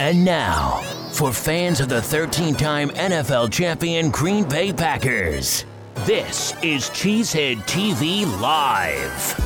And now, for fans of the 13-time NFL champion Green Bay Packers, this is Cheesehead TV Live.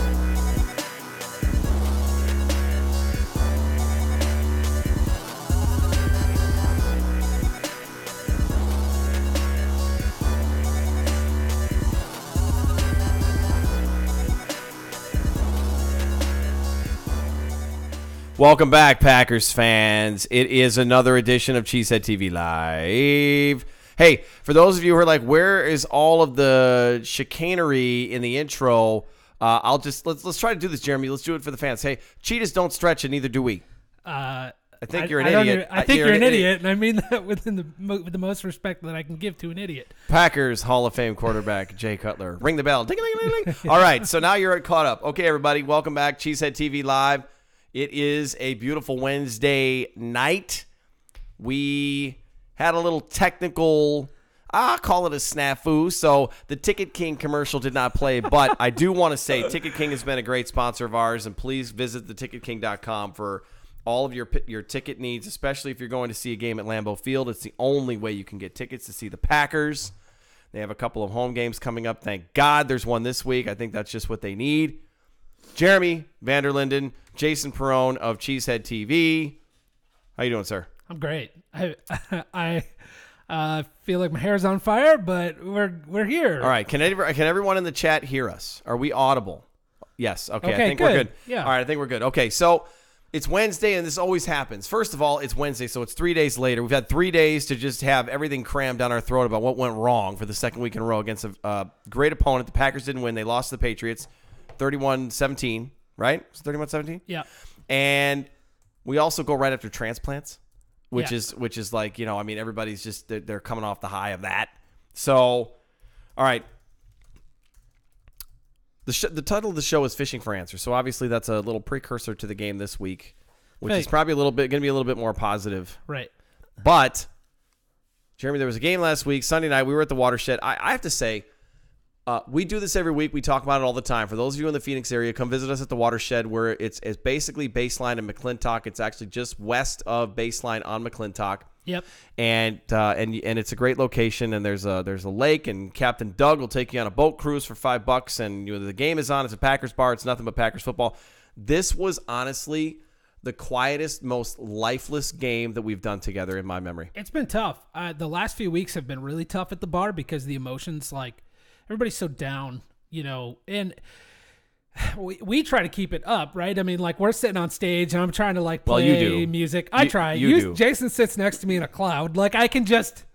Welcome back, Packers fans. It is another edition of Cheesehead TV Live. Hey, for those of you who are like, where is all of the chicanery in the intro? Let's try to do this, Jeremy. Let's do it for the fans. Hey, cheetahs don't stretch, and neither do we. I think you're an idiot. I think you're an idiot, and I mean that with the most respect that I can give to an idiot. Packers Hall of Fame quarterback Jay Cutler. Ring the bell. Ding, ding, ding, ding. All right, so now you're caught up. Okay, everybody, welcome back. Cheesehead TV Live. It is a beautiful Wednesday night. We had a little technical, I'll call it a snafu. So the Ticket King commercial did not play, but I do want to say Ticket King has been a great sponsor of ours, and please visit theticketking.com for all of your ticket needs, especially if you're going to see a game at Lambeau Field. It's the only way you can get tickets to see the Packers. They have a couple of home games coming up. Thank God there's one this week. I think that's just what they need. Jeremy Vanderlinden, Jason Perrone of Cheesehead TV. How you doing, sir? I'm great. I feel like my hair's on fire, but we're here. All right. Can everyone in the chat hear us? Are we audible? Yes. Okay. I think good. We're good. Yeah. All right. I think we're good. Okay. So it's Wednesday, and this always happens. First of all, it's Wednesday, so it's 3 days later. We've had 3 days to just have everything crammed down our throat about what went wrong for the second week in a row against a great opponent. The Packers didn't win. They lost to the Patriots. 31-17, right? It's 31-17? Yeah. And we also go right after transplants, which is like, you know, I mean, everybody's just, they're coming off the high of that. So, all right. The title of the show is Fishing for Answers. So obviously that's a little precursor to the game this week, which is probably going to be a little bit more positive. Right. But, Jeremy, there was a game last week, Sunday night. We were at the Watershed. I have to say, we do this every week. We talk about it all the time. For those of you in the Phoenix area, come visit us at the Watershed, where it's basically Baseline and McClintock. It's actually just west of Baseline on McClintock. Yep. And it's a great location. And there's a lake, and Captain Doug will take you on a boat cruise for $5. And the game is on. It's a Packers bar. It's nothing but Packers football. This was honestly the quietest, most lifeless game that we've done together in my memory. It's been tough. The last few weeks have been really tough at the bar because the emotions, like, everybody's so down, and we try to keep it up, right? I mean, like, we're sitting on stage and I'm trying to play music. I try. You do. Jason sits next to me in a cloud. Like, I can just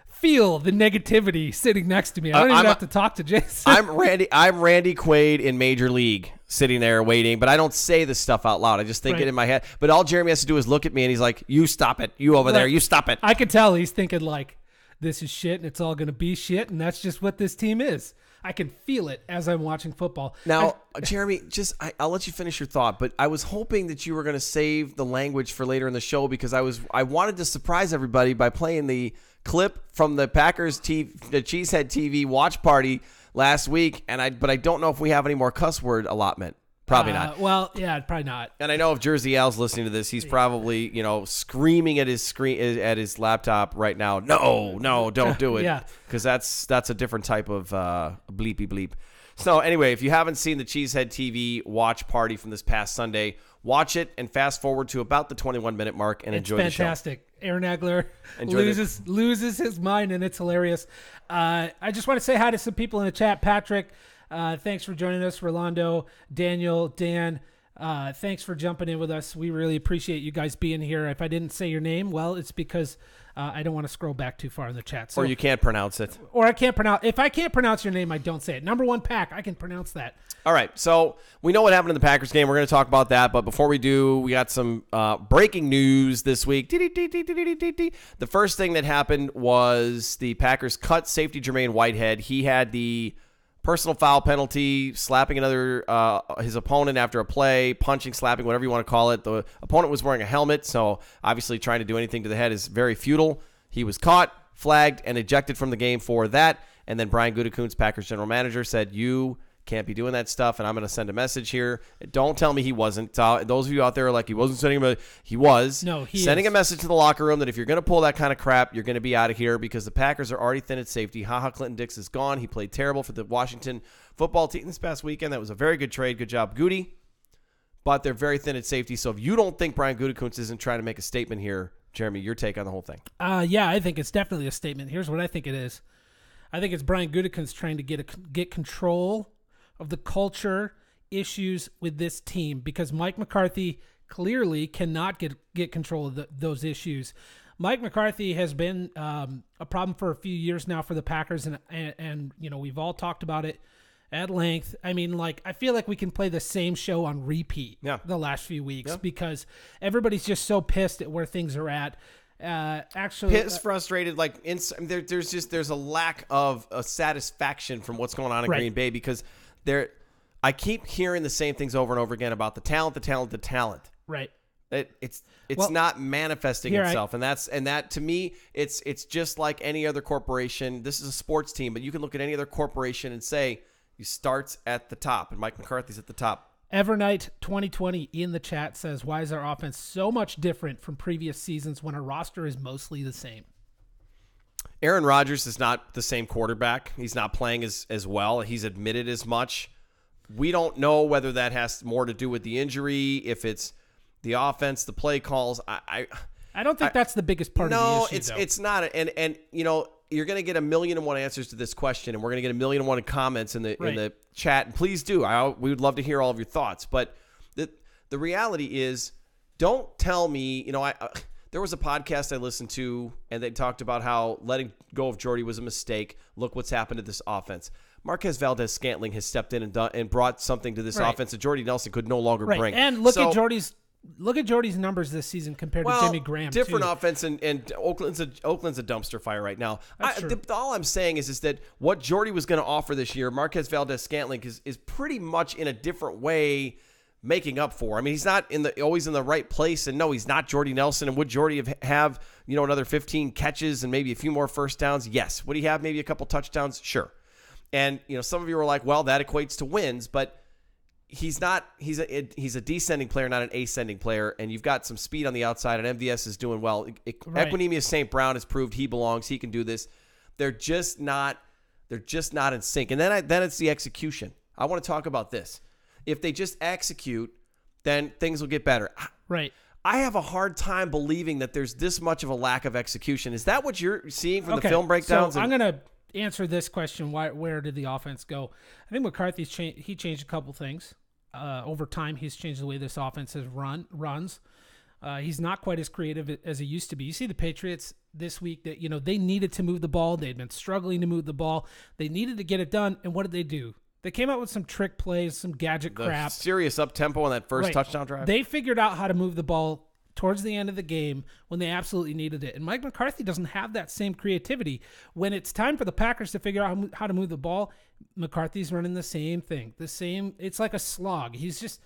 feel the negativity sitting next to me. I don't even have to talk to Jason. I'm Randy Quaid in Major League, sitting there waiting, but I don't say this stuff out loud. I just think it in my head. But all Jeremy has to do is look at me and he's like, "You stop it. You over there. You stop it." I could tell he's thinking like, this is shit and it's all going to be shit, and that's just what this team is. I can feel it as I'm watching football. Now, Jeremy, I'll let you finish your thought, but I was hoping that you were going to save the language for later in the show, because I wanted to surprise everybody by playing the clip from the Packers the Cheesehead TV watch party last week, but I don't know if we have any more cuss word allotment. Probably not. Well, yeah, probably not. And I know if Jersey Al's listening to this, he's probably, screaming at his laptop right now. No, don't do it. Yeah. Because that's a different type of bleepy bleep. So anyway, if you haven't seen the Cheesehead TV watch party from this past Sunday, watch it and fast forward to about the 21-minute mark and enjoy the show. It's fantastic. Aaron Agler loses his mind, and it's hilarious. I just want to say hi to some people in the chat. Patrick, thanks for joining us. Rolando, Daniel, Dan, thanks for jumping in with us. We really appreciate you guys being here. If I didn't say your name, well, it's because I don't want to scroll back too far in the chat. So, or you can't pronounce it. Or I can't pronounce. If I can't pronounce your name, I don't say it. Number one Pack, I can pronounce that. All right, so we know what happened in the Packers game. We're going to talk about that, but before we do, we got some breaking news this week. The first thing that happened was the Packers cut safety Jermaine Whitehead. He had the personal foul penalty, slapping his opponent after a play, punching, slapping, whatever you want to call it. The opponent was wearing a helmet, so obviously trying to do anything to the head is very futile. He was caught, flagged, and ejected from the game for that. And then Brian Gutekunst, Packers general manager, said, "You can't be doing that stuff, and I'm going to send a message here. Don't tell me he wasn't. Those of you out there are like, he wasn't sending him he was. No, he sending is. a message to the locker room that if you're going to pull that kind of crap, you're going to be out of here, because the Packers are already thin at safety. Clinton-Dix is gone. He played terrible for the Washington football team this past weekend. That was a very good trade. Good job, Goody. But they're very thin at safety. So if you don't think Brian Gutekunst isn't trying to make a statement here, Jeremy, your take on the whole thing. Yeah, I think it's definitely a statement. Here's what I think it is. I think it's Brian Gutekunst trying to get control of the culture issues with this team, because Mike McCarthy clearly cannot get control of those issues. Mike McCarthy has been a problem for a few years now for the Packers, and you know, we've all talked about it at length. I mean, like, I feel like we can play the same show on repeat the last few weeks because everybody's just so pissed at where things are at. Actually, pissed, frustrated, like there's a lack of satisfaction from what's going on in Green Bay, because I keep hearing the same things over and over again about the talent. Right. It's not manifesting itself, and that to me, it's just like any other corporation. This is a sports team, but you can look at any other corporation and say he starts at the top, and Mike McCarthy's at the top. Evernight 2020 in the chat says, why is our offense so much different from previous seasons when our roster is mostly the same? Aaron Rodgers is not the same quarterback. He's not playing as well. He's admitted as much. We don't know whether that has more to do with the injury, if it's the offense, the play calls. I don't think that's the biggest part of the issue. No, it's not. And you know, you're going to get 1,000,001 answers to this question, and we're going to get 1,000,001 comments in the chat. And please do. We would love to hear all of your thoughts. But the reality is, don't tell me. You know, there was a podcast I listened to, and they talked about how letting go of Jordy was a mistake. Look what's happened to this offense. Marquez Valdez-Scantling has stepped in and brought something to this offense that Jordy Nelson could no longer bring. And look at Jordy's numbers this season compared to Jimmy Graham. Different offense, and Oakland's a dumpster fire right now. All I'm saying is that what Jordy was going to offer this year, Marquez Valdez-Scantling is pretty much in a different way making up for. I mean, he's not always in the right place, and no, he's not Jordy Nelson. And would Jordy have another 15 catches and maybe a few more first downs? Yes. Would he have maybe a couple touchdowns? Sure. And some of you were like, well, that equates to wins, but he's not. He's a descending player, not an ascending player. And you've got some speed on the outside, and MVS is doing well. Equanimeous St. Brown has proved he belongs. He can do this. They're just not in sync. And then it's the execution. I want to talk about this. If they just execute, then things will get better. Right. I have a hard time believing that there's this much of a lack of execution. Is that what you're seeing from the film breakdowns? So I'm gonna answer this question. Where did the offense go? I think McCarthy's changed a couple things. Over time, he's changed the way this offense runs. He's not quite as creative as he used to be. You see the Patriots this week that, they needed to move the ball. They'd been struggling to move the ball. They needed to get it done. And what did they do? They came out with some trick plays, some gadget crap. Serious up-tempo on that first touchdown drive. They figured out how to move the ball towards the end of the game when they absolutely needed it. And Mike McCarthy doesn't have that same creativity. When it's time for the Packers to figure out how to move the ball, McCarthy's running the same thing. It's like a slog. He's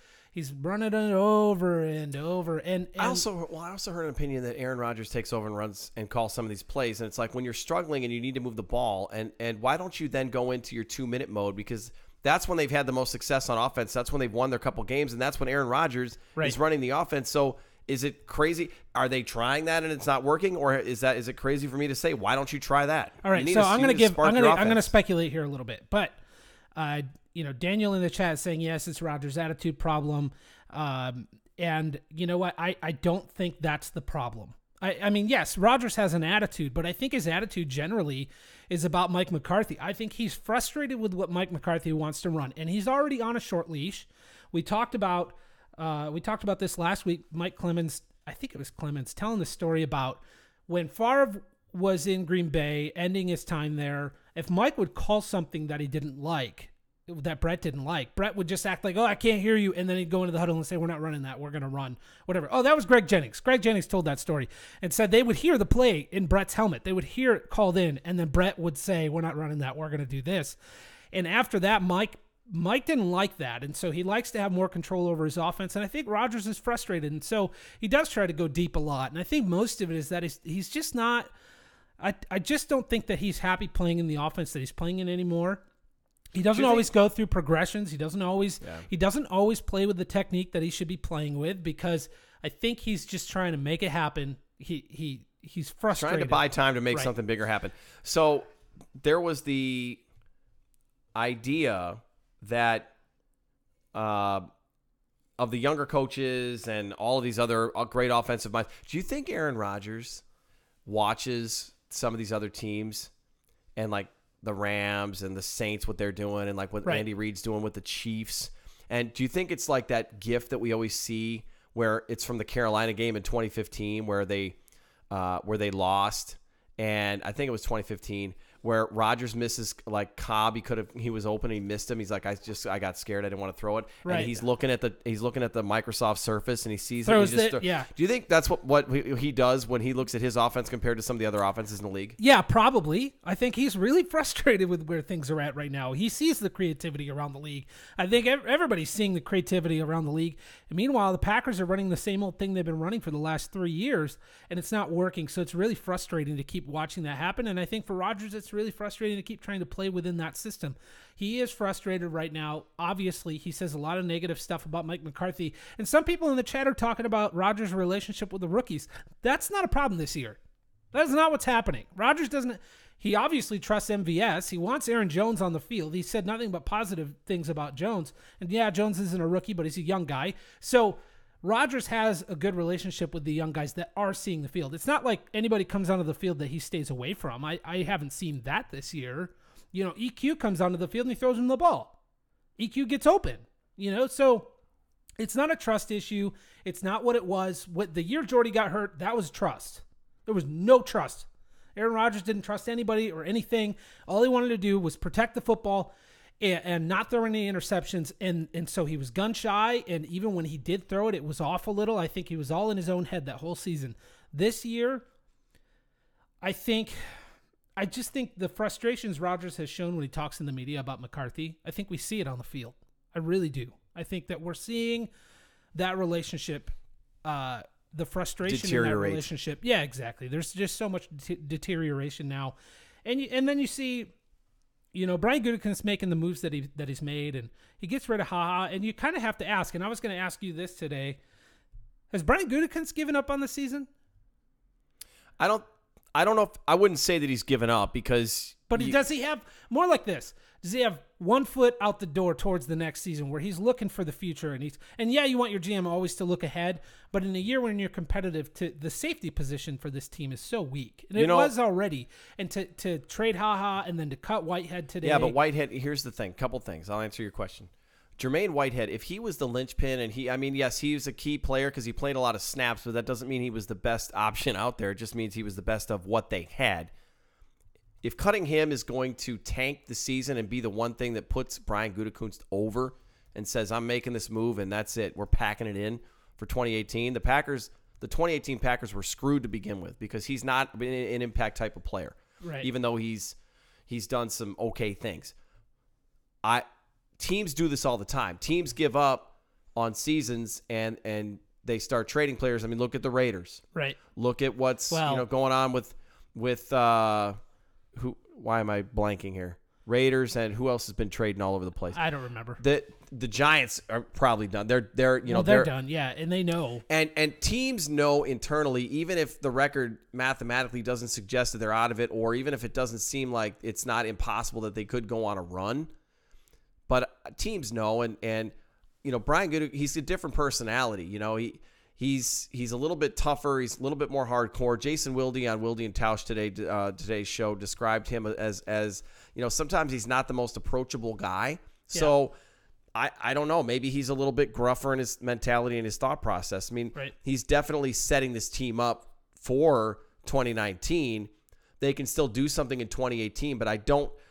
running it over and over. And I also heard an opinion that Aaron Rodgers takes over and runs and calls some of these plays. And it's like, when you're struggling and you need to move the ball, and why don't you then go into your 2-minute mode? Because that's when they've had the most success on offense. That's when they've won their couple games, and that's when Aaron Rodgers is running the offense. So is it crazy? Are they trying that and it's not working, or is it crazy for me to say, why don't you try that? All right, so I'm going to speculate here a little bit, but Daniel in the chat is saying yes, it's Rodgers' attitude problem, and you know what? I don't think that's the problem. I mean, yes, Rodgers has an attitude, but I think his attitude generally is about Mike McCarthy. I think he's frustrated with what Mike McCarthy wants to run, and he's already on a short leash. We talked about this last week. Mike Clemens, I think it was Clemens, telling the story about when Favre was in Green Bay, ending his time there. If Mike would call something that he didn't like, that Brett didn't like, Brett would just act like, oh, I can't hear you. And then he'd go into the huddle and say, we're not running that. We're going to run whatever. Oh, that was Greg Jennings. Greg Jennings told that story and said they would hear the play in Brett's helmet. They would hear it called in. And then Brett would say, we're not running that. We're going to do this. And after that, Mike didn't like that. And so he likes to have more control over his offense. And I think Rodgers is frustrated. And so he does try to go deep a lot. And I think most of it is that he's just not, I just don't think that he's happy playing in the offense that he's playing in anymore. He doesn't always go through progressions. He doesn't always play with the technique that he should be playing with, because I think he's just trying to make it happen. He's frustrated. Trying to buy time to make something bigger happen. So there was the idea that of the younger coaches and all of these other great offensive minds. Do you think Aaron Rodgers watches some of these other teams and like the Rams and the Saints, what they're doing, and like what Andy Reid's doing with the Chiefs? And do you think it's like that GIF that we always see where it's from the Carolina game in 2015 where they lost, and I think it was 2015, where Rodgers misses like Cobb. He was open, he missed him. He's like, I got scared, I didn't want to throw it. Right. And he's looking at the Microsoft Surface, and he sees Throws it. Do you think that's what he does when he looks at his offense compared to some of the other offenses in the league? Yeah, probably. I think he's really frustrated with where things are at right now. He sees the creativity around the league. I think everybody's seeing the creativity around the league. And meanwhile, the Packers are running the same old thing they've been running for the last 3 years, and it's not working. So it's really frustrating to keep watching that happen. And I think for Rodgers, it's really frustrating to keep trying to play within that system. He is frustrated right now. Obviously, he says a lot of negative stuff about Mike McCarthy. And some people in the chat are talking about Rodgers' relationship with the rookies. That's not a problem this year. That's not what's happening. Rodgers doesn't. He obviously trusts MVS. He wants Aaron Jones on the field. He said nothing but positive things about Jones. And yeah, Jones isn't a rookie, but he's a young guy. So Rodgers has a good relationship with the young guys that are seeing the field. It's not like anybody comes onto the field that he stays away from. I haven't seen that this year. You know, EQ comes onto the field and he throws him the ball. EQ gets open, you know, so it's not a trust issue. It's not what it was. What the year Jordy got hurt, that was trust. There was no trust. Aaron Rodgers didn't trust anybody or anything. All he wanted to do was protect the football and not throw any interceptions. And so he was gun shy. And even when he did throw it, it was off a little. I think he was all in his own head that whole season. This year, I just think the frustrations Rodgers has shown when he talks in the media about McCarthy, I think we see it on the field. I really do. I think that we're seeing that relationship, the frustration in that relationship. Yeah, exactly. There's just so much deterioration now. And then you see, you know, Brian Gutekunst making the moves that he's made, and he gets rid of HaHa, and you kind of have to ask, and I was going to ask you this today, has Brian Gutekunst given up on the season? I don't know if I wouldn't say that he's given up, because does he have more like this? Does he have 1 foot out the door towards the next season where he's looking for the future, and yeah, you want your GM always to look ahead, but in a year when you're competitive, the safety position for this team is so weak, and it was already, and to trade HaHa and then to cut Whitehead today. Yeah, but Whitehead, here's the thing, couple things. I'll answer your question. Jermaine Whitehead, if he was the linchpin, and yes, he was a key player because he played a lot of snaps, but that doesn't mean he was the best option out there. It just means he was the best of what they had. If cutting him is going to tank the season and be the one thing that puts Brian Gutekunst over and says, I'm making this move and that's it, we're packing it in for 2018, the 2018 Packers were screwed to begin with because he's not an impact type of player, right? Even though he's done some okay things. Teams do this all the time. Teams give up on seasons and they start trading players. I mean, look at the Raiders. Right. Look at what's going on with who? Why am I blanking here? Raiders, and who else has been trading all over the place? I don't remember. The Giants are probably done. They're done. Yeah, and they know. And teams know internally, even if the record mathematically doesn't suggest that they're out of it, or even if it doesn't seem like it's not impossible that they could go on a run. But teams know, and you know, Brian Gutekunst, he's a different personality. You know, he's a little bit tougher. He's a little bit more hardcore. Jason Wilde on Wilde and Tausch today's show described him as you know, sometimes he's not the most approachable guy. Yeah. So I don't know. Maybe he's a little bit gruffer in his mentality and his thought process. I mean, He's definitely setting this team up for 2019. They can still do something in 2018, but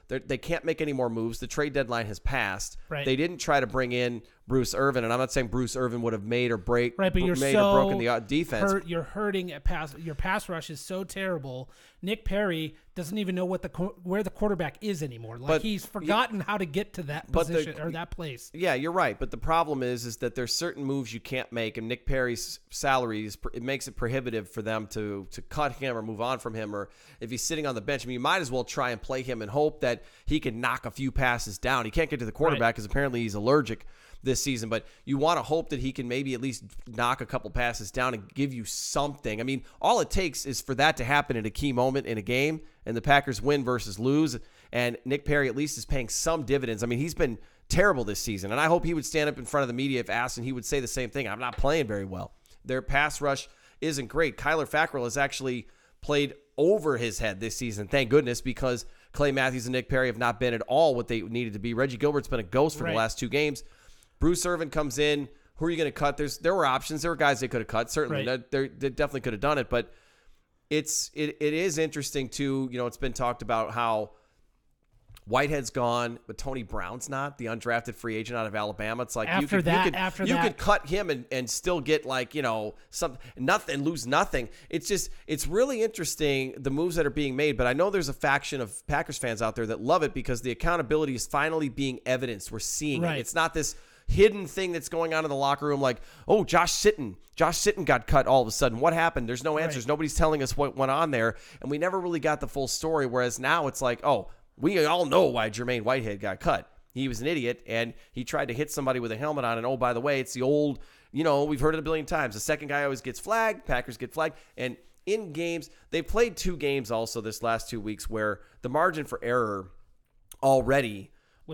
they can't make any more moves. The trade deadline has passed. Right. They didn't try to bring in Bruce Irvin, and I'm not saying Bruce Irvin would have made or broken the defense. You're hurting at pass. Your pass rush is so terrible. Nick Perry doesn't even know where the quarterback is anymore. Like, he's forgotten how to get to that position or that place. Yeah, you're right. But the problem is that there's certain moves you can't make, and Nick Perry's salary it makes it prohibitive for them to cut him or move on from him. Or if he's sitting on the bench, I mean, you might as well try and play him and hope that he can knock a few passes down. He can't get to the quarterback because apparently he's allergic this season, but you want to hope that he can maybe at least knock a couple passes down and give you something. I mean, all it takes is for that to happen at a key moment in a game, and the Packers win versus lose, and Nick Perry at least is paying some dividends. I mean, he's been terrible this season, and I hope he would stand up in front of the media if asked, and he would say the same thing. I'm not playing very well. Their pass rush isn't great. Kyler Fackrell has actually played over his head this season, thank goodness, because Clay Matthews and Nick Perry have not been at all what they needed to be. Reggie Gilbert's been a ghost for the last 2 games. Bruce Irvin comes in. Who are you going to cut? There were options. There were guys they could have cut. Certainly, they definitely could have done it. But it is interesting too. You know, it's been talked about how Whitehead's gone, but Tony Brown's not, the undrafted free agent out of Alabama. It's like you could cut him and still get, like, you know, nothing, lose nothing. It's really interesting, the moves that are being made. But I know there's a faction of Packers fans out there that love it because the accountability is finally being evidenced. We're seeing it. It's not this hidden thing that's going on in the locker room, like, oh, Josh Sitton got cut all of a sudden. What happened? There's no answers. Nobody's telling us what went on there, and we never really got the full story. Whereas now it's like, oh, we all know why Jermaine Whitehead got cut. He was an idiot, and he tried to hit somebody with a helmet on. And, oh, by the way, it's the old, you know, we've heard it a billion times. The second guy always gets flagged. Packers get flagged. And in games, they played 2 games also this last 2 weeks where the margin for error already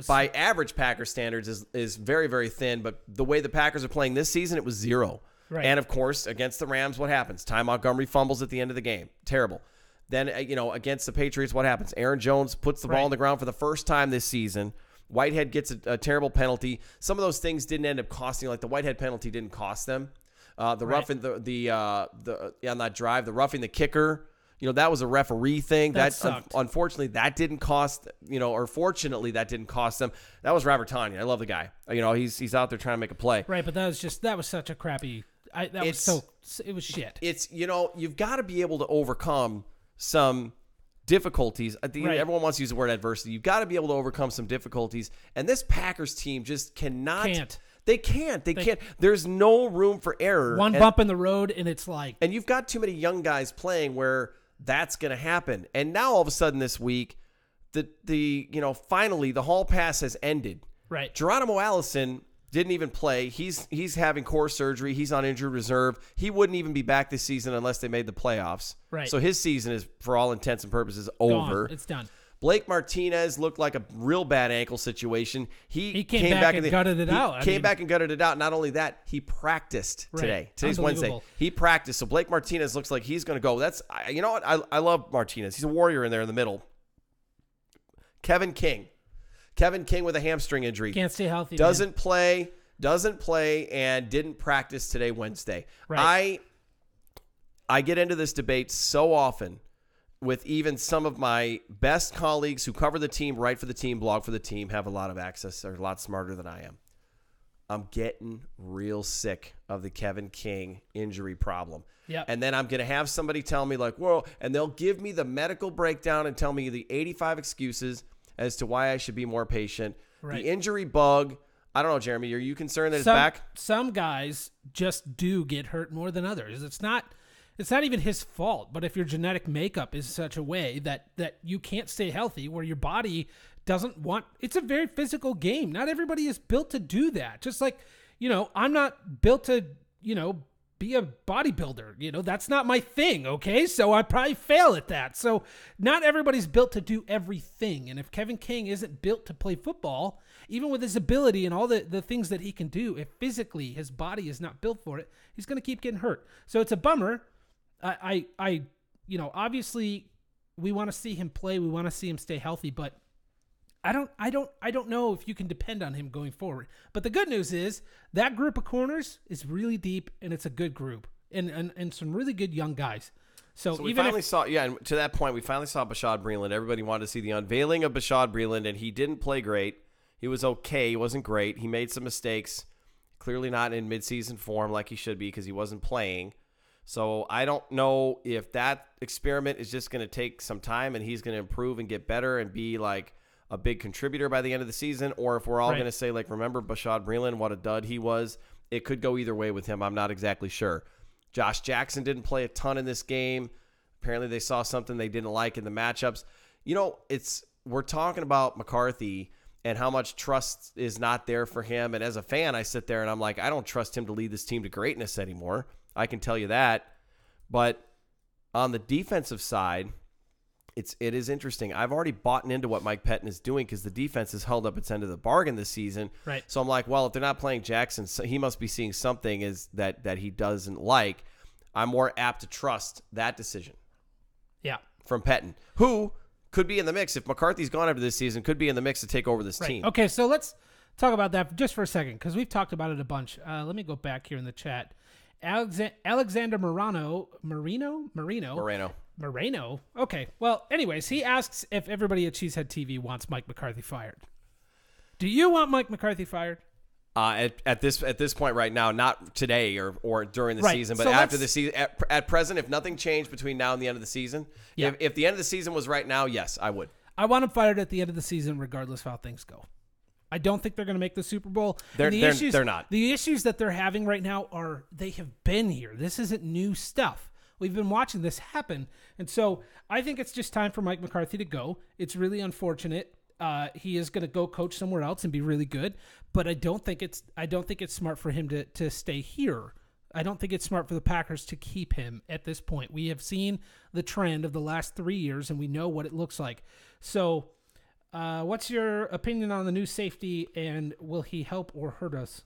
by average Packer standards is very, very thin. But the way the Packers are playing this season, it was 0. Right. And, of course, against the Rams, what happens? Ty Montgomery fumbles at the end of the game. Terrible. Then, you know, against the Patriots, what happens? Aaron Jones puts the ball on the ground for the first time this season. Whitehead gets a terrible penalty. Some of those things didn't end up costing. Like the Whitehead penalty didn't cost them. Roughing on that drive, the roughing the kicker. You know, that was a referee thing. That sucked. Unfortunately, that didn't cost. You know, or fortunately, that didn't cost them. That was Robert Tonyan. I love the guy. You know, he's out there trying to make a play. Right, but that was such a crappy. It was shit. It's, you know, you've got to be able to overcome some difficulties. Everyone wants to use the word adversity. You've got to be able to overcome some difficulties, and this Packers team just cannot. They can't. There's no room for error. One bump in the road, and it's like. And you've got too many young guys playing where that's going to happen. And now all of a sudden this week, finally the hall pass has ended. Right. Geronimo Allison didn't even play. He's having core surgery. He's on injured reserve. He wouldn't even be back this season unless they made the playoffs. Right. So his season is, for all intents and purposes, over. It's done. Blake Martinez looked like a real bad ankle situation. He came back and gutted it out. Back and gutted it out. Not only that, he practiced today. Today's Wednesday. He practiced. So Blake Martinez looks like he's going to go. You know what? I love Martinez. He's a warrior in there in the middle. Kevin King with a hamstring injury. Can't stay healthy. Doesn't play, and didn't practice today, Wednesday. Right. I get into this debate so often with even some of my best colleagues who cover the team, write for the team, blog for the team, have a lot of access. They're a lot smarter than I am. I'm getting real sick of the Kevin King injury problem. Yep. And then I'm going to have somebody tell me, like, well, and they'll give me the medical breakdown and tell me the 85 excuses as to why I should be more patient. Right. The injury bug, I don't know, Jeremy, are you concerned that it's back? Some guys just do get hurt more than others. It's not even his fault, but if your genetic makeup is such a way that you can't stay healthy, where your body doesn't want, it's a very physical game. Not everybody is built to do that. Just like, you know, I'm not built to, you know, be a bodybuilder. You know, that's not my thing. Okay. So I probably fail at that. So not everybody's built to do everything. And if Kevin King isn't built to play football, even with his ability and all the things that he can do, if physically his body is not built for it, he's going to keep getting hurt. So it's a bummer. You know, obviously we want to see him play. We want to see him stay healthy, but I don't know if you can depend on him going forward. But the good news is that group of corners is really deep, and it's a good group and some really good young guys. So we finally saw, and to that point, we finally saw Bashaud Breeland. Everybody wanted to see the unveiling of Bashaud Breeland, and he didn't play great. He was okay. He wasn't great. He made some mistakes. clearly not in midseason form like he should be because he wasn't playing. So I don't know if that experiment is just going to take some time and he's going to improve and get better and be like a big contributor by the end of the season, or if we're all going to say, like, remember Bashaud Breeland, what a dud he was. It could go either way with him. I'm not exactly sure. Josh Jackson didn't play a ton in this game. Apparently they saw something they didn't like in the matchups. You know, we're talking about McCarthy and how much trust is not there for him. And as a fan, I sit there and I'm like, I don't trust him to lead this team to greatness anymore. I can tell you that. But on the defensive side, it is interesting. I've already bought into what Mike Pettin is doing because the defense has held up its end of the bargain this season. Right. So I'm like, well, if they're not playing Jackson, he must be seeing something that he doesn't like. I'm more apt to trust that decision. Yeah. From Pettin, who could be in the mix if McCarthy's gone after this season, could be in the mix to take over this team. Okay, so let's talk about that just for a second because we've talked about it a bunch. Let me go back here in the chat. Alexander Moreno. Okay. Well, anyways, he asks if everybody at Cheesehead TV wants Mike McCarthy fired. Do you want Mike McCarthy fired? At this point right now, not today or during the season, but after the season. At present, if nothing changed between now and the end of the season, if the end of the season was right now, yes, I would. I want him fired at the end of the season, regardless of how things go. I don't think they're going to make the Super Bowl. They're not. The issues that they're having right now they have been here. This isn't new stuff. We've been watching this happen. And so I think it's just time for Mike McCarthy to go. It's really unfortunate. He is going to go coach somewhere else and be really good, but I don't think it's smart for him to stay here. I don't think it's smart for the Packers to keep him at this point. We have seen the trend of the last 3 years and we know what it looks like. So, what's your opinion on the new safety, and will he help or hurt us?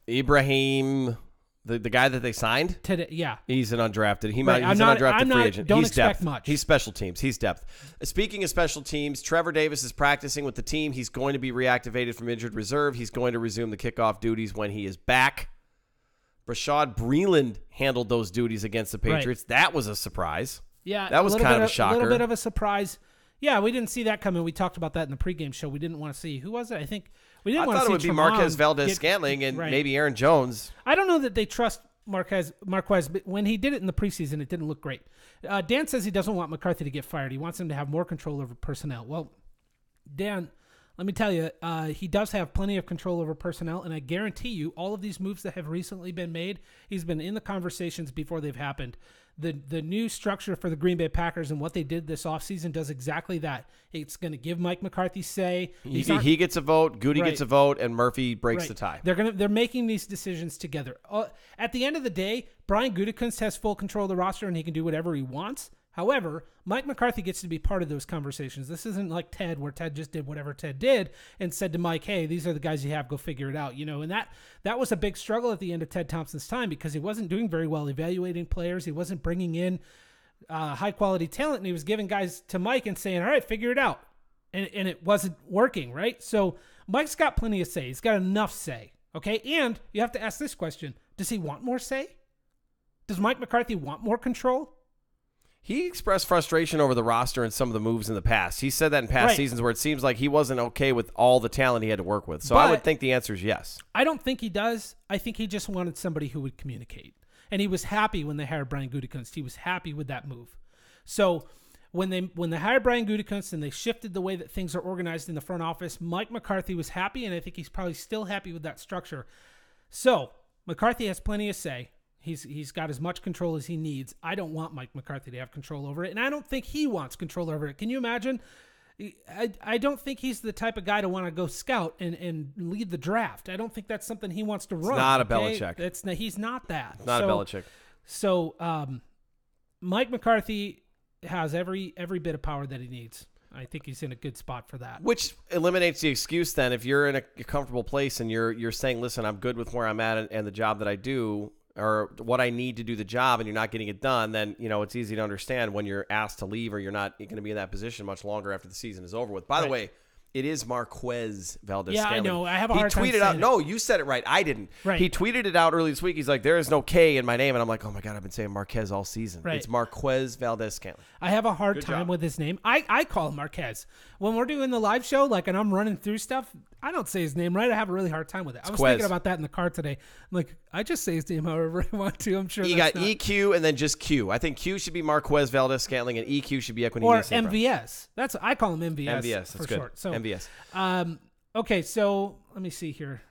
Ibrahim, the guy that they signed today, yeah, he's an undrafted. He's an undrafted free agent. Don't he's expect depth. much. He's special teams. He's depth. Speaking of special teams, Trevor Davis is practicing with the team. He's going to be reactivated from injured reserve. He's going to resume the kickoff duties when he is back. Bashaud Breeland handled those duties against the Patriots. Right. That was a surprise. Yeah, that was kind of a shocker. A little bit of a surprise. Yeah, we didn't see that coming. We talked about that in the pregame show. We didn't want to see. Who was it? I think we didn't want to see. I thought it would be Marquez Valdez-Scantling and maybe Aaron Jones. I don't know that they trust Marquez, but when he did it in the preseason, it didn't look great. Dan says he doesn't want McCarthy to get fired. He wants him to have more control over personnel. Well, Dan, let me tell you, he does have plenty of control over personnel, and I guarantee you all of these moves that have recently been made, he's been in the conversations before they've happened. The new structure for the Green Bay Packers and what they did this offseason does exactly that. It's going to give Mike McCarthy say. He gets a vote, Goody gets a vote, and Murphy breaks the tie. They're making these decisions together. At the end of the day, Brian Gutekunst has full control of the roster, and he can do whatever he wants. However, Mike McCarthy gets to be part of those conversations. This isn't like Ted, where Ted just did whatever Ted did and said to Mike, hey, these are the guys you have, go figure it out. And that was a big struggle at the end of Ted Thompson's time because he wasn't doing very well evaluating players. He wasn't bringing in high-quality talent, and he was giving guys to Mike and saying, all right, figure it out. And it wasn't working, right? So Mike's got plenty of say. He's got enough say, okay? And you have to ask this question. Does he want more say? Does Mike McCarthy want more control? He expressed frustration over the roster and some of the moves in the past. He said that in past seasons where it seems like he wasn't okay with all the talent he had to work with. So I would think the answer is yes. I don't think he does. I think he just wanted somebody who would communicate. And he was happy when they hired Brian Gutekunst. He was happy with that move. So when they hired Brian Gutekunst and they shifted the way that things are organized in the front office, Mike McCarthy was happy, and I think he's probably still happy with that structure. So McCarthy has plenty of say. He's got as much control as he needs. I don't want Mike McCarthy to have control over it, and I don't think he wants control over it. Can you imagine? I don't think he's the type of guy to want to go scout and lead the draft. I don't think that's something he wants to run. It's not a Belichick. He's not that. It's not a Belichick. So Mike McCarthy has every bit of power that he needs. I think he's in a good spot for that. Which eliminates the excuse then if you're in a comfortable place and you're saying, listen, I'm good with where I'm at and the job that I do, or what I need to do the job, and you're not getting it done, then it's easy to understand when you're asked to leave or you're not going to be in that position much longer after the season is over with. By the way, It is Marquez Valdez. Yeah, Scantling. I know. I have a hard time He tweeted saying out. it. No, you said it right. I didn't. Right. He tweeted it out early this week. He's like, there is no K in my name. And I'm like, oh, my God, I've been saying Marquez all season. Right. It's Marquez Valdez Scantling. I have a hard Good time job. with his name. I call him Marquez. When we're doing the live show, like, and I'm running through stuff, I don't say his name right. I have a really hard time with it. I was thinking about that in the car today. I'm like, I just say his name however I want to. I'm sure You that's got not... EQ and then just Q. I think Q should be Marquez Valdez Scantling and EQ should be Equinemius. Or St. Brown. MVS. I call him MVS. MVS. That's for good. short. So, MVS. Okay, so let me see here.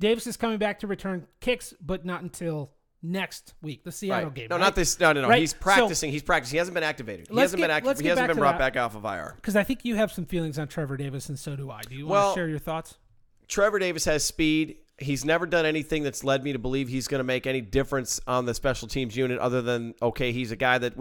Davis is coming back to return kicks, but not until next week, the Seattle game. No, right? not this. No. Right. He's practicing. He's practicing. He hasn't been activated. He hasn't been brought back off of IR. Because I think you have some feelings on Trevor Davis, and so do I. Do you want to share your thoughts? Trevor Davis has speed. He's never done anything that's led me to believe he's going to make any difference on the special teams unit other than, okay, he's a guy that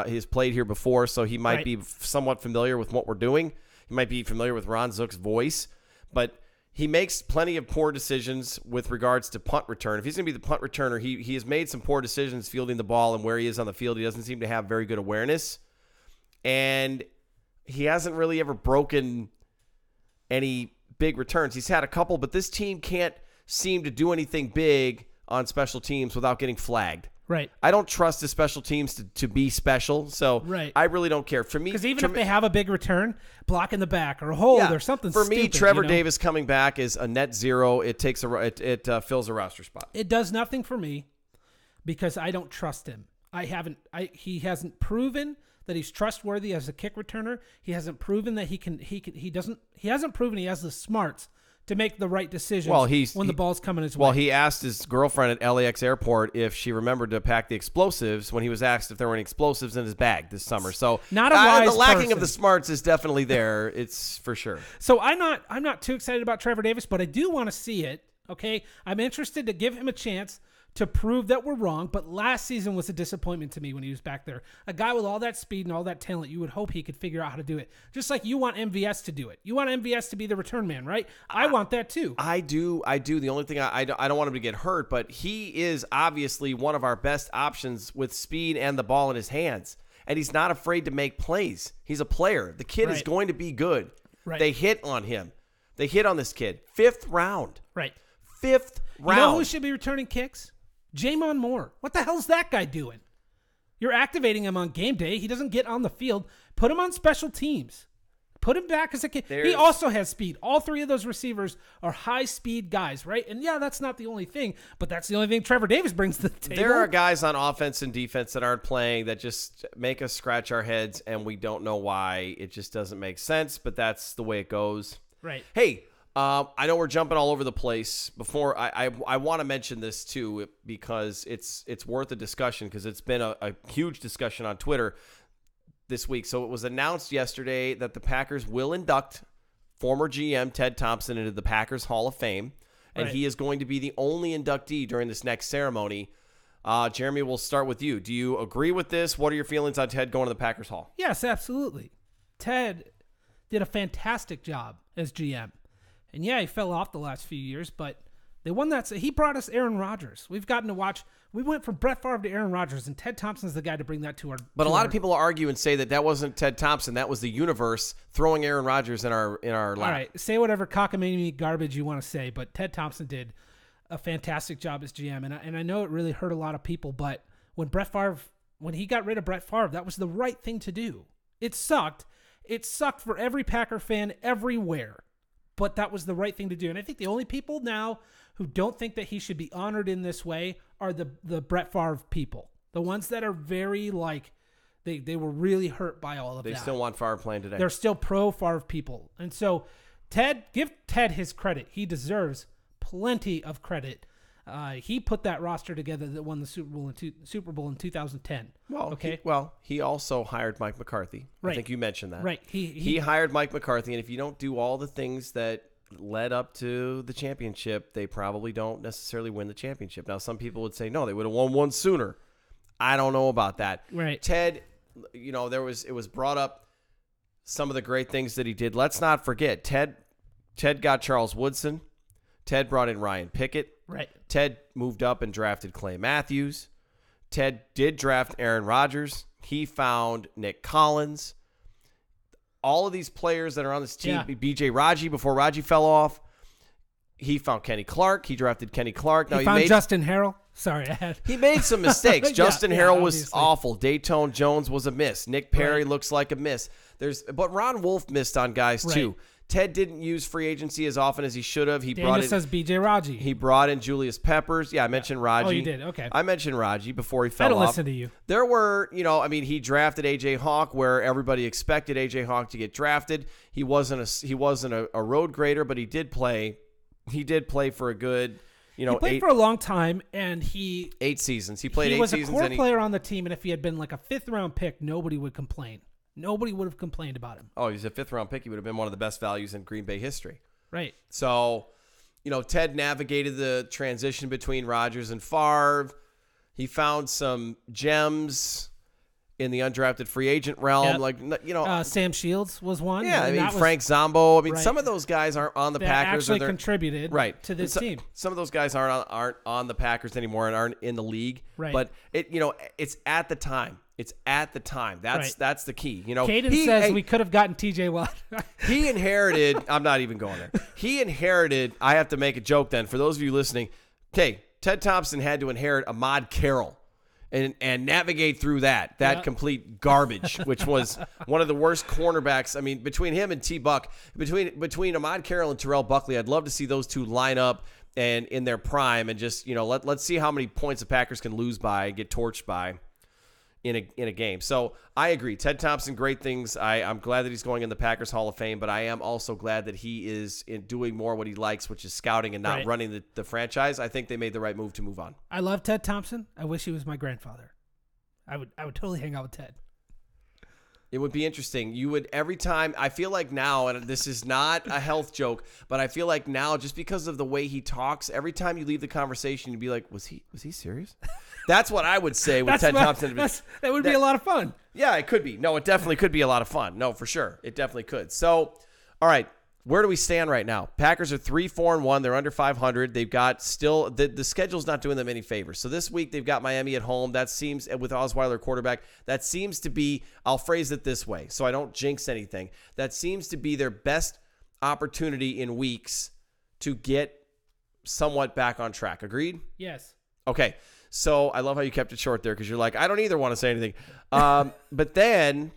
he's played here before, so he might be somewhat familiar with what we're doing. He might be familiar with Ron Zook's voice, but he makes plenty of poor decisions with regards to punt return. If he's going to be the punt returner, he has made some poor decisions fielding the ball and where he is on the field. He doesn't seem to have very good awareness, and he hasn't really ever broken any big returns. He's had a couple, but this team can't seem to do anything big on special teams without getting flagged. Right. I don't trust the special teams to be special, so I really don't care. For me, because even if they have a big return, block in the back or a hold or something for stupid, me, Trevor Davis coming back is a net zero. It takes it fills a roster spot. It does nothing for me because I don't trust him. He hasn't proven that he's trustworthy as a kick returner. He hasn't proven that he hasn't proven he has the smarts to make the right decisions when the ball's coming his way. Well, he asked his girlfriend at LAX airport if she remembered to pack the explosives when he was asked if there were any explosives in his bag this summer. So not a wise the lacking person. of the smarts is definitely there. It's for sure. So I'm not too excited about Trevor Davis, but I do want to see it. Okay, I'm interested to give him a chance to prove that we're wrong, but last season was a disappointment to me when he was back there. A guy with all that speed and all that talent, you would hope he could figure out how to do it. Just like you want MVS to do it. You want MVS to be the return man, right? I want that too. I do. The only thing I don't want him to get hurt, but he is obviously one of our best options with speed and the ball in his hands. And he's not afraid to make plays. He's a player. The kid is going to be good. Right. They hit on him. They hit on this kid. 5th round. Right. 5th round. You know who should be returning kicks? Jamon Moore. What the hell's that guy doing? You're activating him on game day. He doesn't get on the field. Put him on special teams. Put him back as a kid. He also has speed. All three of those receivers are high-speed guys, right? And, yeah, that's not the only thing, but that's the only thing Trevor Davis brings to the table. There are guys on offense and defense that aren't playing that just make us scratch our heads, and we don't know why. It just doesn't make sense, but that's the way it goes. Right. Hey, I know we're jumping all over the place. Before I want to mention this too because it's worth a discussion because it's been a huge discussion on Twitter this week. So it was announced yesterday that the Packers will induct former GM Ted Thompson into the Packers Hall of Fame, and he is going to be the only inductee during this next ceremony. Jeremy, we'll start with you. Do you agree with this? What are your feelings on Ted going to the Packers Hall? Yes, absolutely. Ted did a fantastic job as GM. And yeah, he fell off the last few years, but they won that. He brought us Aaron Rodgers. We've gotten to watch. We went from Brett Favre to Aaron Rodgers, and Ted Thompson's the guy to bring that to our. But a lot of people argue and say that wasn't Ted Thompson. That was the universe throwing Aaron Rodgers in our lap. All right, say whatever cockamamie garbage you want to say, but Ted Thompson did a fantastic job as GM, and I know it really hurt a lot of people. But when he got rid of Brett Favre, that was the right thing to do. It sucked. It sucked for every Packer fan everywhere. But that was the right thing to do. And I think the only people now who don't think that he should be honored in this way are the Brett Favre people. The ones that are very they were really hurt by all of that. They still want Favre playing today. They're still pro Favre people. And so give Ted his credit. He deserves plenty of credit. He put that roster together that won the Super Bowl in 2010. He also hired Mike McCarthy. Right. I think you mentioned that. Right. He hired Mike McCarthy, and if you don't do all the things that led up to the championship, they probably don't necessarily win the championship. Now, some people would say, no, they would have won one sooner. I don't know about that. Right. Ted, it was brought up some of the great things that he did. Let's not forget, Ted got Charles Woodson. Ted brought in Ryan Pickett. Right. Ted moved up and drafted Clay Matthews. Ted did draft Aaron Rodgers. He found Nick Collins. all of these players that are on this team, Yeah. B.J. Raji, before Raji fell off, he found Kenny Clark. He drafted Kenny Clark. He found Justin Harrell. Sorry, he made some mistakes. Justin Harrell was obviously awful. Dayton Jones was a miss. Nick Perry looks like a miss. But Ron Wolf missed on guys too. Ted didn't use free agency as often as he should have. Daniel says B.J. Raji. He brought in Julius Peppers. Yeah, I mentioned Raji. Oh, you did? Okay. I mentioned Raji before he fell I don't off. listen to you. There were, he drafted A.J. Hawk where everybody expected A.J. Hawk to get drafted. He wasn't a road grader, but he did play. He did play for a good, he played for a long time, and 8 seasons. He played 8 seasons. He was a core player on the team, and if he had been like a 5th-round pick, nobody would complain. Nobody would have complained about him. Oh, he's a 5th-round pick. He would have been one of the best values in Green Bay history. Right. So, Ted navigated the transition between Rodgers and Favre. He found some gems in the undrafted free agent realm. Yep. Sam Shields was one. Yeah, Frank Zombo. Some of those guys aren't on the Packers. Actually contributed to this team. Some of those guys aren't on the Packers anymore and aren't in the league. Right. But it's at the time. It's at the time. That's the key. Caden says we could have gotten T.J. Watt. He inherited. I'm not even going there. He inherited. I have to make a joke then for those of you listening. Okay, Ted Thompson had to inherit Ahmad Carroll. And navigate through that complete garbage, which was one of the worst cornerbacks. I mean, between him and T-Buck, between Ahmad Carroll and Terrell Buckley, I'd love to see those two line up and in their prime and just, let's see how many points the Packers can lose by, get torched by in a game. So I agree. Ted Thompson, great things. I'm glad that he's going in the Packers Hall of Fame, but I am also glad that he is doing more what he likes, which is scouting and not running the franchise. I think they made the right move to move on. I love Ted Thompson. I wish he was my grandfather. I would totally hang out with Ted. It would be interesting. You would every time. I feel like now, and this is not a health joke, but I feel like now, just because of the way he talks, every time you leave the conversation, you'd be like, "Was he serious?" That's what I would say with Ted Thompson. That would be a lot of fun. Yeah, it could be. No, it definitely could be a lot of fun. No, for sure, it definitely could. So, all right. Where do we stand right now? Packers are 3-4-1. They're under 500. They've got still the schedule's not doing them any favors. So this week they've got Miami at home. That seems, with Osweiler quarterback, that seems to be, I'll phrase it this way so I don't jinx anything. That seems to be their best opportunity in weeks to get somewhat back on track. Agreed? Yes. Okay. So I love how you kept it short there because you're like, I don't either want to say anything. But then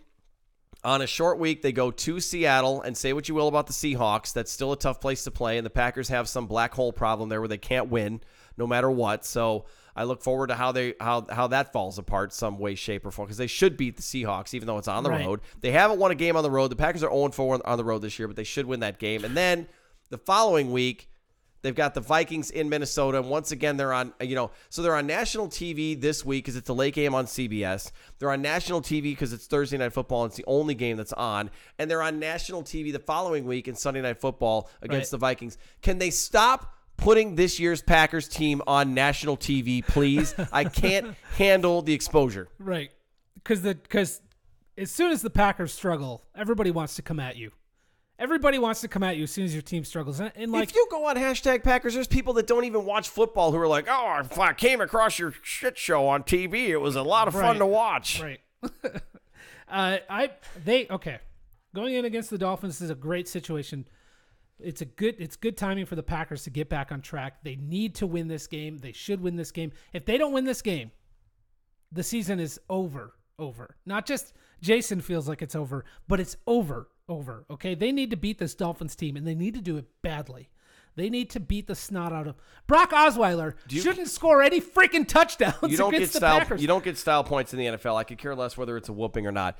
on a short week, they go to Seattle, and say what you will about the Seahawks. That's still a tough place to play, and the Packers have some black hole problem there where they can't win no matter what. So I look forward to how that falls apart some way, shape, or form, because they should beat the Seahawks, even though it's on the road. They haven't won a game on the road. The Packers are 0-4 on the road this year, but they should win that game. And then the following week, they've got the Vikings in Minnesota, and once again, they're on, so they're on national TV this week because it's a late game on CBS. They're on national TV because it's Thursday Night Football, and it's the only game that's on. And they're on national TV the following week in Sunday Night Football against the Vikings. Can they stop putting this year's Packers team on national TV, please? I can't handle the exposure. Right. Because as soon as the Packers struggle, everybody wants to come at you. Everybody wants to come at you as soon as your team struggles. And if you go on #Packers, there's people that don't even watch football who are like, oh, I came across your shit show on TV. It was a lot of fun to watch. Right. Going in against the Dolphins is a great situation. It's good timing for the Packers to get back on track. They need to win this game. They should win this game. If they don't win this game, the season is over. Not just Jason feels like it's over, but it's over. Okay, they need to beat this Dolphins team, and they need to do it badly. They need to beat the snot out of Brock Osweiler. Shouldn't score any freaking touchdowns against the Packers. You don't get style points in the NFL. I could care less whether it's a whooping or not.